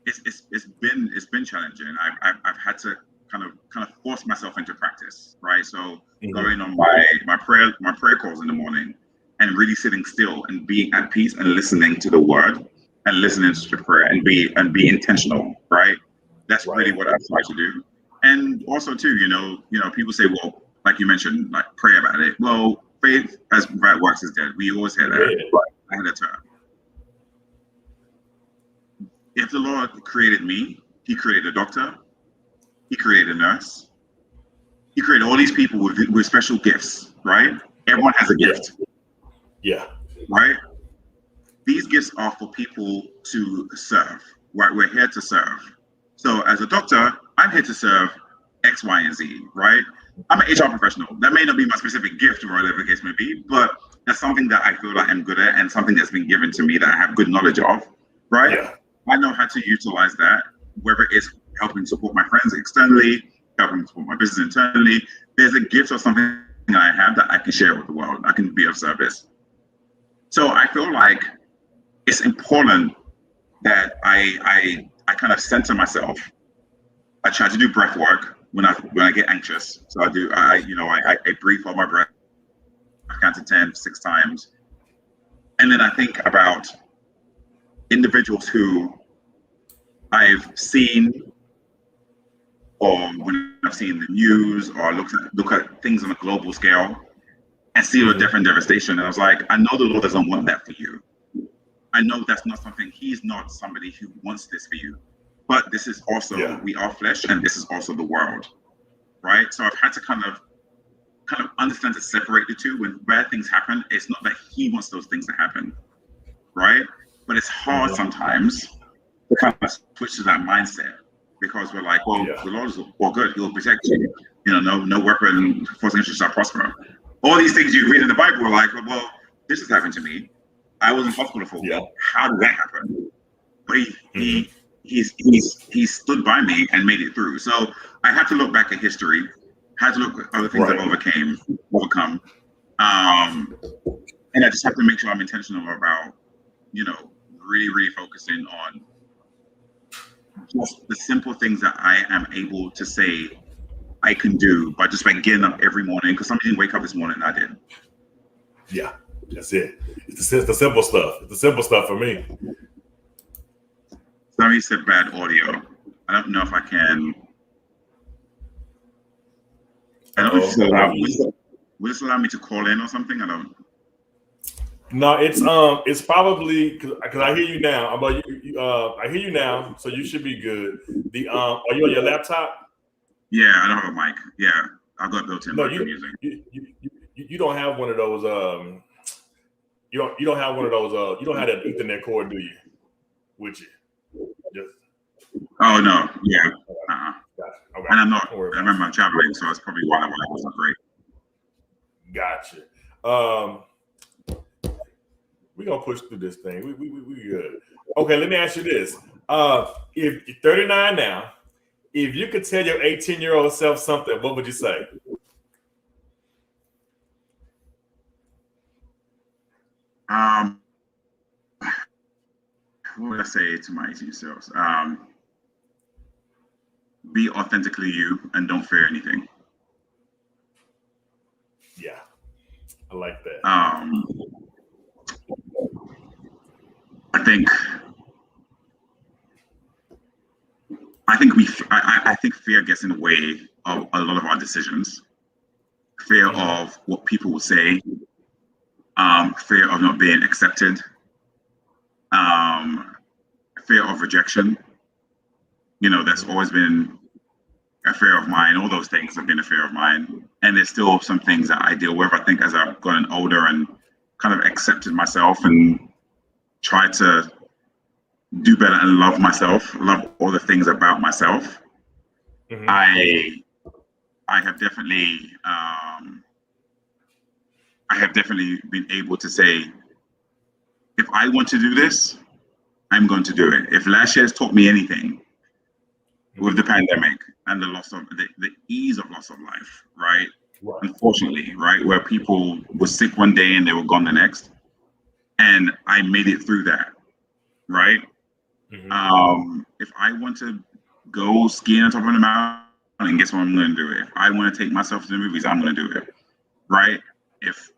It's been challenging. I've had to kind of force myself into practice, right? So going on my prayer calls in the morning, and really sitting still and being at peace and listening to the word and listening to the prayer and be intentional, right? That's really what I try to do. And also too, people say, well, like you mentioned, like pray about it. Well, faith as without works is dead. We always hear that. I had a term. If the Lord created me, He created a doctor, He created a nurse, He created all these people with special gifts, right? Everyone has a gift. Yeah. Right? These gifts are for people to serve, right? We're here to serve. So as a doctor, I'm here to serve X, Y, and Z, right? I'm an HR professional. That may not be my specific gift or whatever the case may be, but that's something that I feel like I'm good at and something that's been given to me that I have good knowledge of, right? Yeah. I know how to utilize that, whether it's helping support my friends externally, helping support my business internally. There's a gift or something that I have that I can share with the world. I can be of service. So I feel like it's important that I kind of center myself. I try to do breath work when I get anxious. So I breathe on my breath. I count to 10, 6 times. And then I think about individuals who I've seen, or when I've seen the news, or look at things on a global scale and see the different devastation. And I was like, I know the Lord doesn't want that for you. I know that's not something, He's not somebody who wants this for you. But this is also, we are flesh, and this is also the world, right? So I've had to kind of understand to separate the two. When bad things happen, it's not that He wants those things to happen, right? But it's hard sometimes to kind of switch to that mindset, because we're like, well, the Lord is all good. He'll protect you. No weapon forced against you shall prosper. All these things you read in the Bible are like, well, this has happened to me. I was in hospital for a week. How did that happen? But he stood by me and made it through. So I had to look back at history, had to look at other things I've overcome. And I just have to make sure I'm intentional about, really, really focusing on just the simple things that I am able to say I can do by getting up every morning. Because somebody didn't wake up this morning, and I did. Yeah, that's it. It's the simple stuff. It's the simple stuff for me. Somebody said bad audio. I don't know if I can. I don't know if it's allowed. Will this allow me to call in or something? I don't. No, it's probably because I hear you now. I hear you now, so you should be good. Are you on your laptop? Yeah, I don't have a mic. Yeah, I've got built-in No, mic I'm using. you don't have one of those. You don't have one of those. You don't have that Ethernet cord, do you? With you? Just. Oh no, yeah. Gotcha. Okay. And I'm not. Don't worry I about remember I'm traveling, so it's probably why it wasn't great. Gotcha. We're gonna push through this thing. We good. Okay, let me ask you this. If you're 39 now, if you could tell your 18-year-old self something, what would you say? What would I say to my 18 selves? Be authentically you and don't fear anything. Yeah, I like that. I think fear gets in the way of a lot of our decisions. Fear of what people will say, fear of not being accepted, fear of rejection. You know, that's always been a fear of mine. All those things have been a fear of mine. And there's still some things that I deal with. I think as I've gotten older and kind of accepted myself and tried to do better and love myself, love all the things about myself, I have definitely been able to say, if I want to do this, I'm going to do it. If last year has taught me anything with the pandemic and the loss of the ease of loss of life, right? Unfortunately, right, where people were sick one day and they were gone the next, and I made it through that, right? If I want to go skiing on top of the mountain, guess what I'm going to do? If I want to take myself to the movies, I'm going to do it, right? If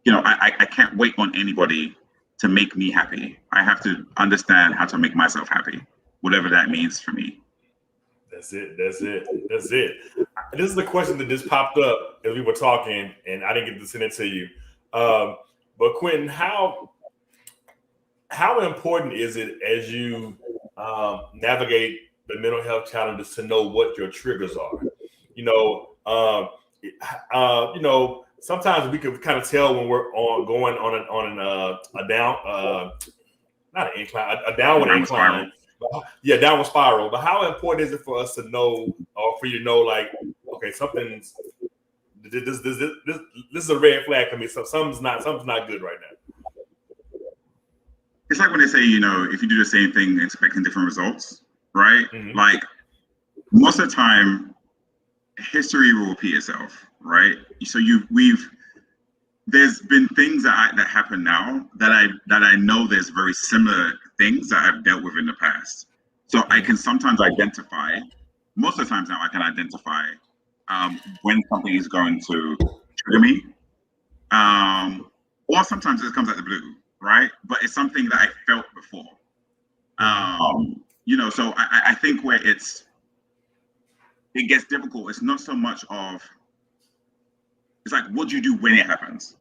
I can't wait on anybody to make me happy. I have to understand how to make myself happy, whatever that means for me. That's it. This is the question that just popped up as we were talking, and I didn't get to send it to you. But Quentin, how important is it as you navigate the mental health challenges to know what your triggers are? Sometimes we can kind of tell when we're going on a down, not an incline, a downward incline. Yeah, downward spiral. But how important is it for us to know, or for you to know, like, okay, this is a red flag for me. So something's not good right now. It's like when they say, if you do the same thing expecting different results, right? Like most of the time, history will repeat itself, right? So there's been things that happen now that I know there's very similar things that I've dealt with in the past. So I can sometimes identify, most of the times now I can identify when something is going to trigger me. Or sometimes it comes out the blue, right? But it's something that I felt before. So I think where it gets difficult, it's not so much of, it's like, what do you do when it happens,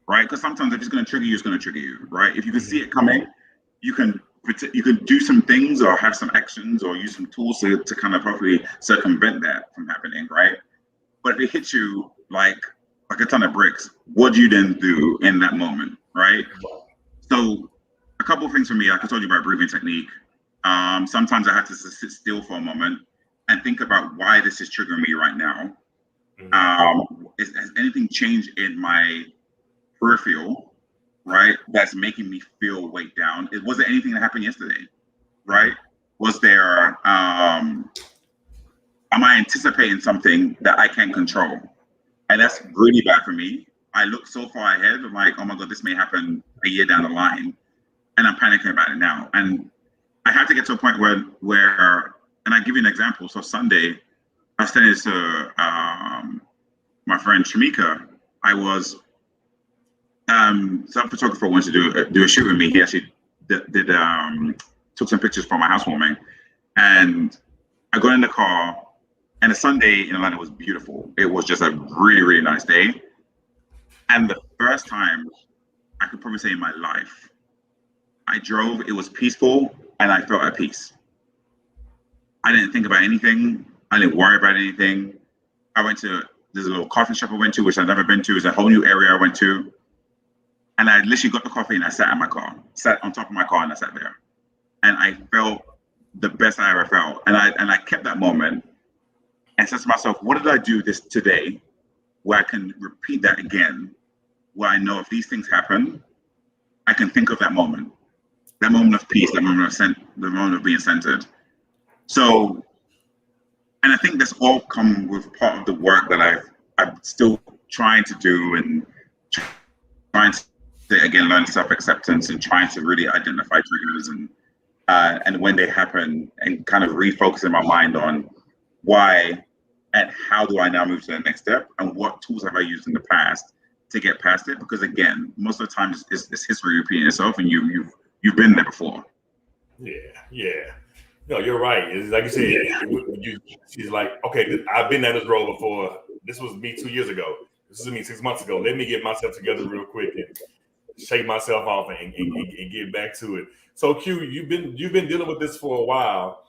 right? Because sometimes if it's going to trigger you, it's going to trigger you, right? If you can see it coming, you can do some things or have some actions or use some tools to kind of hopefully circumvent that from happening, right? But if it hits you like a ton of bricks, what do you then do in that moment, right? So a couple of things for me, like I told you about breathing technique. Sometimes I have to sit still for a moment and think about why this is triggering me right now. Has anything changed in my peripheral, right? That's making me feel weighed down. Was there anything that happened yesterday, right? Was there, am I anticipating something that I can't control? And that's really bad for me. I look so far ahead. I'm like, oh my God, this may happen a year down the line. And I'm panicking about it now. And I have to get to a point where, and I give you an example. So Sunday, I was saying this to my friend Shamika. I was, some photographer wanted to do a shoot with me. He actually took some pictures for my housewarming. And I got in the car, and a Sunday in Atlanta was beautiful. It was just a really, really nice day. And the first time, I could probably say in my life, I drove, it was peaceful, and I felt at peace. I didn't think about anything. I didn't worry about anything. There's a little coffee shop I went to, which I've never been to. It's a whole new area I went to. And I literally got the coffee and I sat in my car, sat on top of my car and I sat there. And I felt the best I ever felt. And I kept that moment and said to myself, what did I do this today where I can repeat that again, where I know if these things happen, I can think of that moment of peace, the moment of being centered. So, and I think that's all come with part of the work that I'm still trying to do and trying to, again, learn self-acceptance and trying to really identify triggers and when they happen and kind of refocusing my mind on why and how do I now move to the next step and what tools have I used in the past to get past it? Because again, most of the time it's history repeating itself and you've been there before. Yeah. No, you're right. It's like you said, she's like, okay, I've been down this road before. This was me 2 years ago. This is me 6 months ago. Let me get myself together real quick and shake myself off and get back to it. So Q, you've been dealing with this for a while.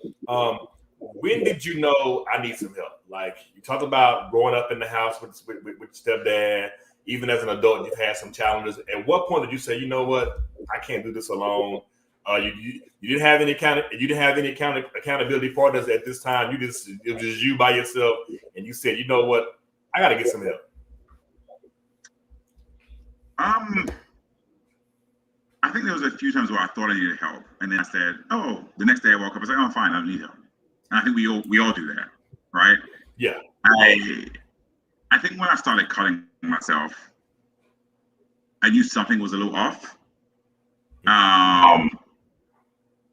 When did you know I need some help? Like you talked about growing up in the house with stepdad. Even as an adult, you've had some challenges. At what point did you say, you know what, I can't do this alone? You didn't have any accountability partners at this time. It was just you by yourself, and you said, you know what, I got to get some help. I think there was a few times where I thought I needed help, and then I said, "Oh." The next day I woke up, I was like, "Oh, fine, I don't need help." And I think we all do that, right? Yeah. I think when I started cutting myself, I knew something was a little off.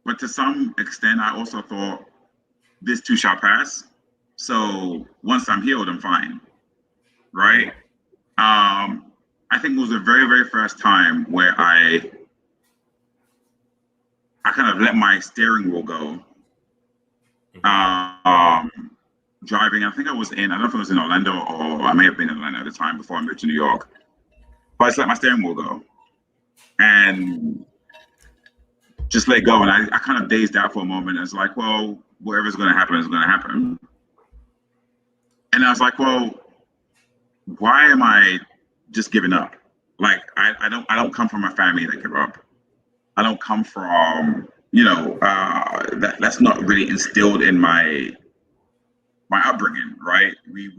But to some extent, I also thought this too shall pass. So once I'm healed, I'm fine, right? I think it was the very, very first time where I kind of let my steering wheel go. Driving, I think I don't know if it was in Orlando or I may have been in Orlando at the time before I moved to New York. But I just let my steering wheel go and just let go. And I kind of dazed out for a moment. It's like, well, whatever's going to happen is going to happen. And I was like, well, why am I just giving up? Like, I don't come from a family that give up. I don't come from, that's not really instilled in my upbringing, right? We've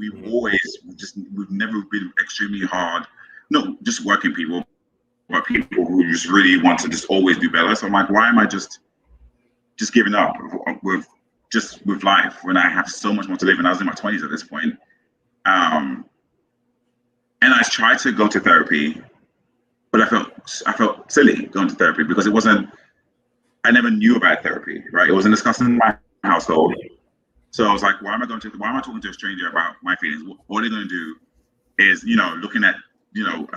never been extremely hard, no, just working people, but people who just really want to just always do better. So I'm like, why am I just giving up with life when I have so much more to live? And I was in my 20s at this point. And I tried to go to therapy, but I felt silly going to therapy because I never knew about therapy, right? It wasn't discussed in my household. So I was like, why am I talking to a stranger about my feelings? All they're going to do is, looking at, the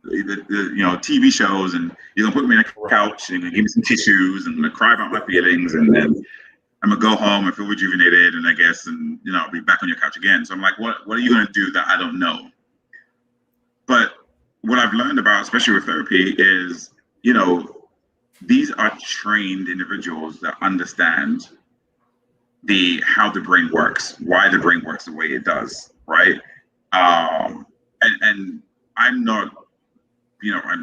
TV shows, and you're going to put me on a couch and give me some tissues and I'm going to cry about my feelings. And then I'm going to go home and feel rejuvenated and I'll be back on your couch again. So I'm like, what are you going to do that I don't know? But what I've learned about, especially with therapy, is, these are trained individuals that understand how the brain works, why the brain works the way it does, right? And I'm not,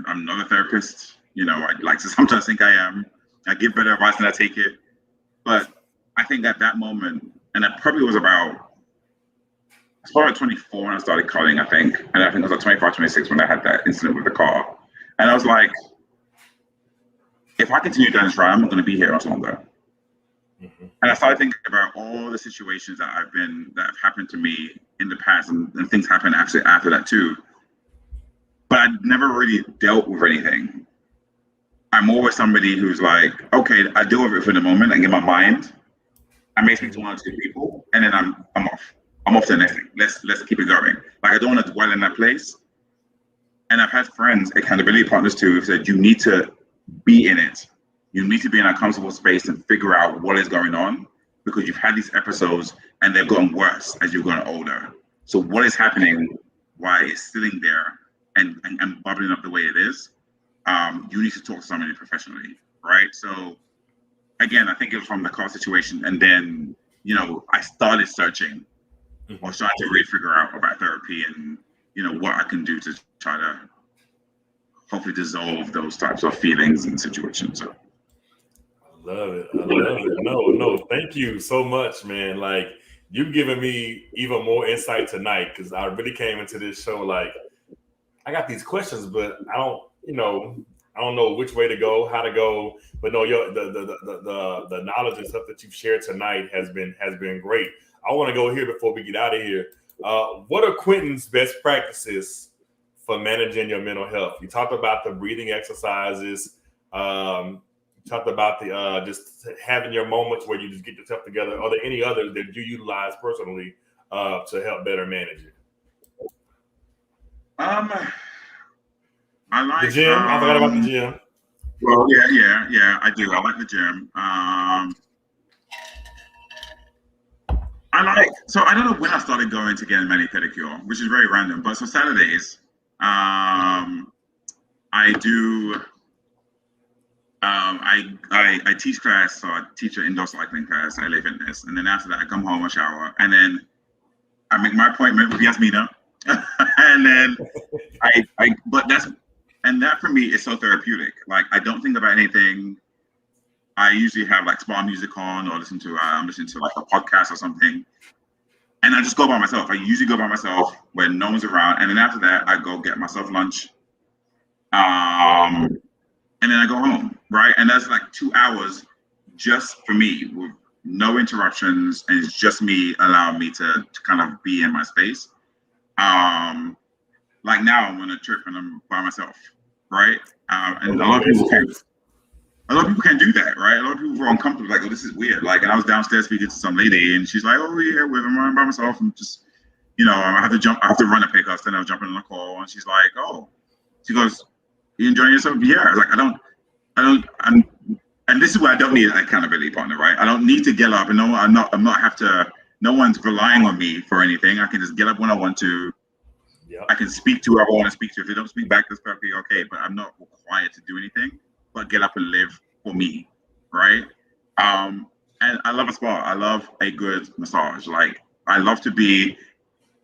I'm not a therapist. I'd like to sometimes think I am. I give better advice than I take it. But I think at that moment, and it probably was about 24 when I started cutting, I think. And I think it was like 25, 26 when I had that incident with the car. And I was like, if I continue down this road, I'm not going to be here much longer. Mm-hmm. And I started thinking about all the situations that have happened to me in the past, and things happen after that too. But I never really dealt with anything. I'm always somebody who's like, okay, I deal with it for the moment and get my mind. I may speak to one or two people, and then I'm off. I'm off to the next thing. Let's keep it going. Like I don't want to dwell in that place. And I've had friends, accountability partners too, who said you need to be in it. You need to be in a comfortable space and figure out what is going on, because you've had these episodes and they've gotten worse as you've gotten older. So what is happening? why it's sitting there and bubbling up the way it is, you need to talk to somebody professionally, right? So again, I think it was from the car situation, and then I started searching or starting to really figure out about therapy and what I can do to try to hopefully dissolve those types of feelings and situations. So. Love it. I love it. No, thank you so much, man. Like, you've given me even more insight tonight, because I really came into this show like, I got these questions, but I don't know which way to go, how to go. But no, the knowledge and stuff that you've shared tonight has been great. I want to go here before we get out of here. What are Quentin's best practices for managing your mental health? You talked about the breathing exercises. You talked about the just having your moments where you just get yourself together. Are there any others that you utilize personally to help better manage it? I like the gym. I forgot about the gym. Well, yeah, I do. I like the gym. So I don't know when I started going to get a mani pedicure, which is very random. But so Saturdays, I do. I teach class, so I teach an indoor cycling class at LA Fitness, and then after that I come home, I shower, and then I make my appointment with Yasmina, and then that for me is so therapeutic. Like, I don't think about anything. I usually have like spa music on, or listen to like a podcast or something, and I just go by myself. I usually go by myself when no one's around, and then after that I go get myself lunch. And then I go home, right? And that's like 2 hours just for me with no interruptions. And it's just me allowing me to kind of be in my space. Like now I'm on a trip and I'm by myself, right? And a lot of people can't do that, right? A lot of people are uncomfortable, like, oh, this is weird. Like, and I was downstairs speaking to some lady and she's like, oh yeah, I'm by myself. I'm just, I have to run a pickup, then I was jumping on the call. And she's like, oh, she goes, you enjoying yourself? Yeah. I was like, and this is where I don't need an accountability partner, right? I don't need to get up, and no one's relying on me for anything. I can just get up when I want to. Yep. I can speak to whoever I want to speak to. If they don't speak back, that's perfectly okay, but I'm not required to do anything but get up and live for me, right? And I love a spa. I love a good massage. Like, I love to be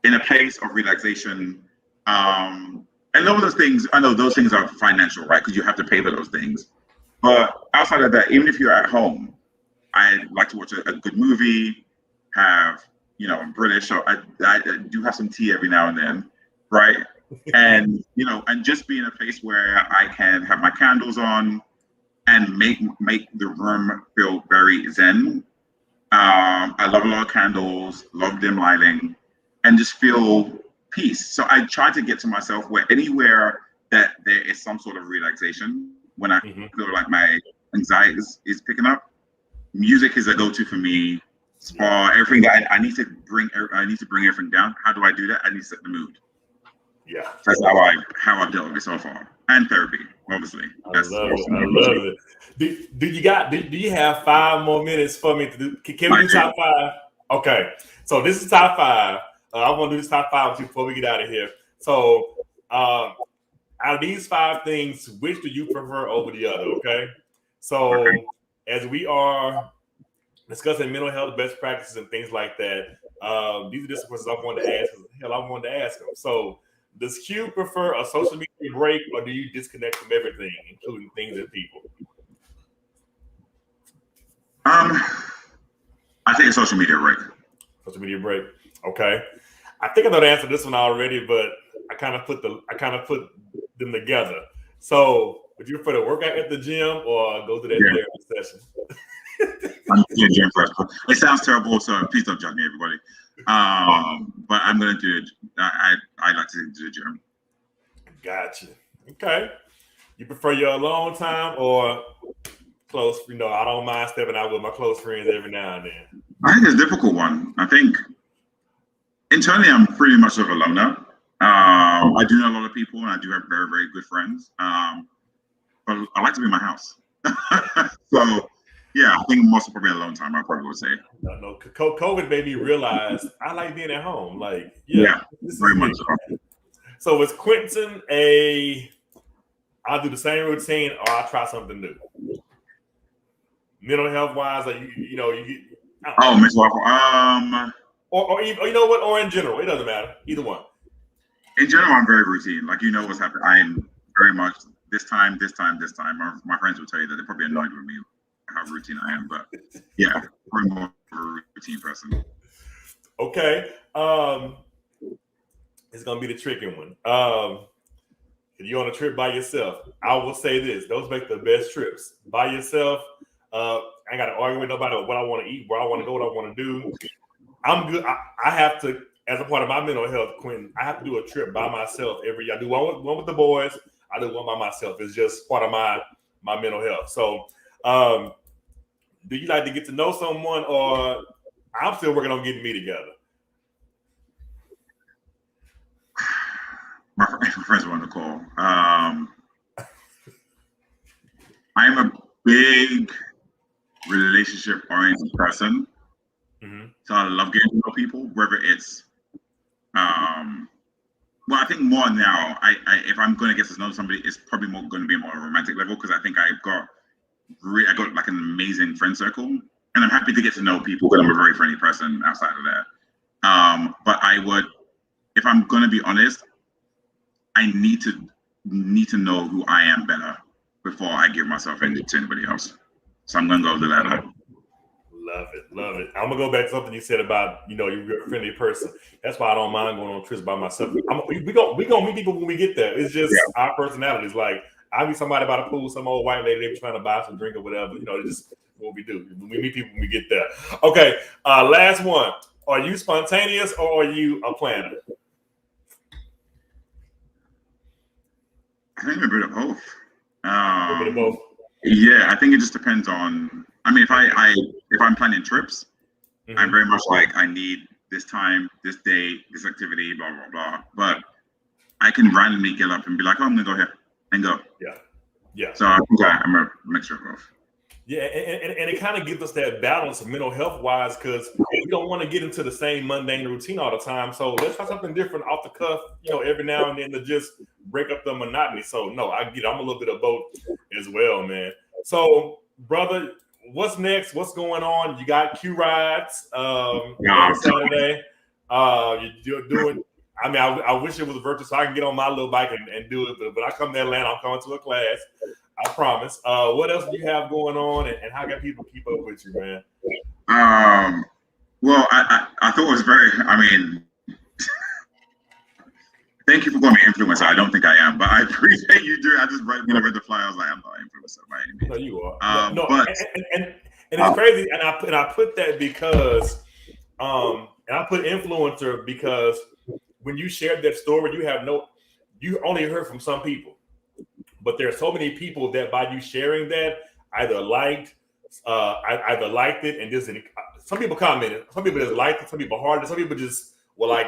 in a place of relaxation. And all those things, I know those things are financial, right? Because you have to pay for those things. But outside of that, even if you're at home, I like to watch a good movie, I'm British, so I do have some tea every now and then, right? And, and just be in a place where I can have my candles on and make the room feel very zen. I love a lot of candles, love dim lighting, and just feel peace. So I try to get to myself where anywhere that there is some sort of relaxation, when I feel like my anxiety is picking up, music is a go-to for me. Spa, everything that I need to bring everything down. How do I do that? I need to set the mood. Yeah, that's how I've dealt with it so far. And therapy, obviously. I love it. Do you have 5 more minutes for me to do? Can we do top 5? Okay, so this is top 5. I want to do this top 5 with you before we get out of here. So, out of these 5 things, which do you prefer over the other? Okay. So, as we are discussing mental health best practices and things like that, these are just questions I wanted to ask. I wanted to ask them. So, does Q prefer a social media break, or do you disconnect from everything, including things and people? I think a social media break. Social media break. Okay. I think I know the answer to this one already, but I kind of put them together. So, would you prefer to work out at the gym or go to that therapy session? I'm going to the gym first. It sounds terrible, so please don't judge me, everybody. But I'm going to do it. I like to do the gym. Gotcha. Okay. You prefer your alone time or close? I don't mind stepping out with my close friends every now and then. I think it's a difficult one. I think internally, I'm pretty much of a loner. I do know a lot of people, and I do have very, very good friends. But I like to be in my house. So, yeah, I think most of probably alone time, I probably would say. No, COVID made me realize I like being at home. Like, yeah very much so. So is Quentin I'll do the same routine or I'll try something new? Mental health wise, like Oh, Miss Waffle. or you know what, or in general, it doesn't matter. Either one. In general, I'm very routine. Like, you know what's happening. I'm very much this time. My friends will tell you that they're probably annoyed with me how routine I am, but yeah, I'm more of a routine person. Okay. It's gonna be the tricky one. If you're on a trip by yourself, I will say this: those make the best trips. By yourself, I ain't got to argue with nobody about what I want to eat, where I want to go, what I want to do. I'm good. I have to, as a part of my mental health, Quentin, I have to do a trip by myself every year. I do one with the boys. I do one by myself. It's just part of my mental health. So, do you like to get to know someone, or I'm still working on getting me together? My friends want to call. I'm a big relationship-oriented person. Mm-hmm. So I love getting to know people, whether it's, well, I think more now, if I'm going to get to know somebody, it's probably going to be more romantic level, because I think I got like an amazing friend circle, and I'm happy to get to know people because I'm a very friendly person outside of that. But I would, if I'm going to be honest, I need to know who I am better before I give myself to anybody else. So I'm going to go the latter. Love it. I'm gonna go back to something you said about you're a friendly person. That's why I don't mind going on trips by myself. We gonna meet people when we get there. It's just our personalities. Like I meet somebody by the pool, some old white lady, they be trying to buy some drink or whatever. It's just what we do. We meet people when we get there. Okay, last one. Are you spontaneous or are you a planner? I think a bit of both. A bit of both. Yeah, I think it just depends on. I mean, if I'm planning trips, mm-hmm. I'm very much like I need this time, this day, this activity, blah blah blah. But I can randomly get up and be like, "Oh, I'm gonna go here and go." Yeah. So I think I'm a mixture of both. Yeah, and it kind of gives us that balance mental health wise, because we don't want to get into the same mundane routine all the time. So let's try something different off the cuff, every now and then to just break up the monotony. So no, I get it. I'm a little bit of both as well, man. So brother, what's next? What's going on? You got Q rides Saturday. You're doing. I mean, I wish it was virtual so I can get on my little bike and do it. But I come to Atlanta, I'm coming to a class. I promise. What else do you have going on, and how can people keep up with you, man? Well, I thought it was very. I mean, thank you for calling me influencer. I don't think I am, but I appreciate you doing. I just read the flyer. I was like, I'm not an influencer by any means. No, you are. But and it's crazy, and I put that because, and I put influencer because when you shared that story, you only heard from some people. But there are so many people that by you sharing that either liked it and just some people commented, some people just liked it, some people hearted it, some people just were like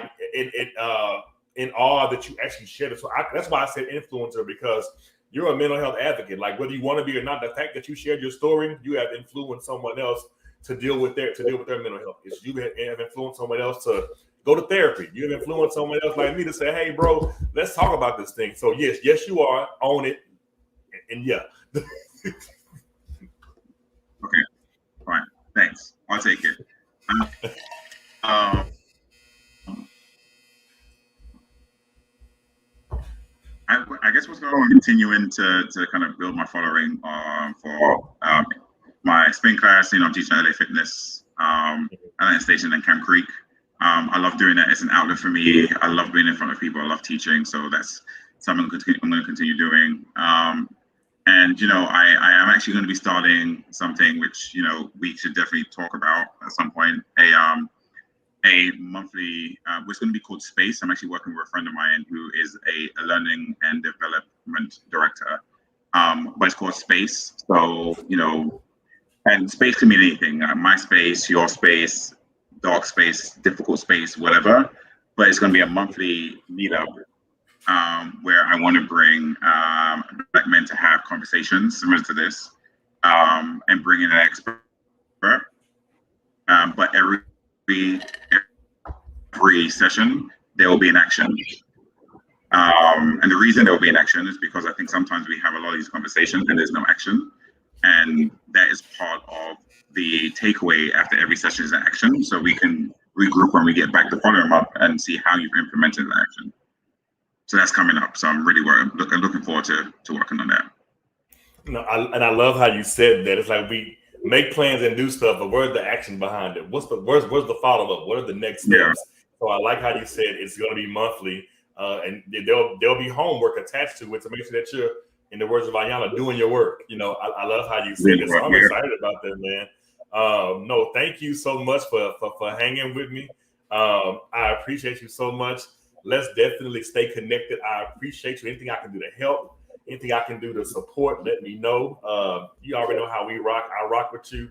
in awe that you actually shared it. So that's why I said influencer, because you're a mental health advocate. Like whether you want to be or not, the fact that you shared your story, you have influenced someone else to deal with their mental health issues. You have influenced someone else to go to therapy. You have influenced someone else like me to say, "Hey, bro, let's talk about this thing." So yes, you are. Own it. And yeah. Okay. Fine. Thanks. I'll take it. I guess what's going on, continuing to kind of build my following for my spin class. I'm teaching LA Fitness, Atlanta Station and Camp Creek. I love doing that. It's an outlet for me. I love being in front of people. I love teaching. So that's something I'm going to continue doing. And I am actually going to be starting something which we should definitely talk about at some point. A monthly, which is going to be called Space. I'm actually working with a friend of mine who is a learning and development director. But it's called Space. So and space can mean anything. My space, your space, dark space, difficult space, whatever. But it's going to be a monthly meetup. Where I want to bring black men to have conversations similar to this, and bring in an expert. But every session there will be an action. And the reason there will be an action is because I think sometimes we have a lot of these conversations and there's no action. And that is part of the takeaway after every session is an action. So we can regroup when we get back to follow them up and see how you've implemented the action. So that's coming up. So I'm really looking forward to working on that. No, I love how you said that. It's like we make plans and do stuff, but where's the action behind it? Where's the follow up? What are the next steps? Yeah. So I like how you said it's going to be monthly, and there'll be homework attached to it to make sure that you're, in the words of Ayana, doing your work. You know, I love how you said it. So I'm excited about that, man. No, thank you so much for hanging with me. I appreciate you so much. Let's definitely stay connected. I appreciate you. Anything I can do to help, anything I can do to support, let me know. You already know how we rock. I rock with you.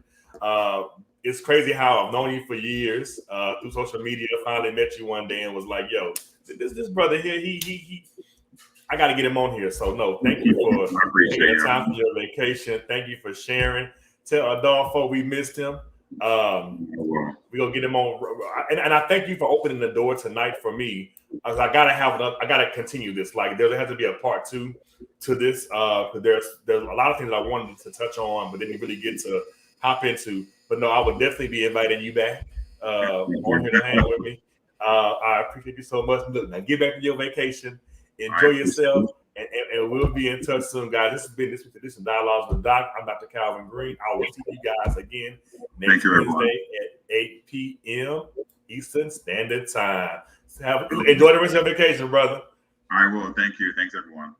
It's crazy how I've known you for years through social media. Finally met you one day and was like, yo, this brother here, he I got to get him on here. So no, thank you for taking the time for your vacation. Thank you for sharing. Tell our dog folk we missed him. We're gonna get him on, and I thank you for opening the door tonight for me. I gotta continue this. Like there has to be a part 2 to this. Because there's a lot of things I wanted to touch on, but didn't really get to hop into. But no, I would definitely be inviting you back on here to hang with me. I appreciate you so much. Look, now get back to your vacation. Enjoy yourself, and we'll be in touch soon, guys. This has been this Dialogues with Doc. I'm Dr. Calvin Green. I will see you guys again next Wednesday at 8 p.m. Eastern Standard Time. Enjoy the rest of your vacation, brother. I will. Thank you. Thanks, everyone.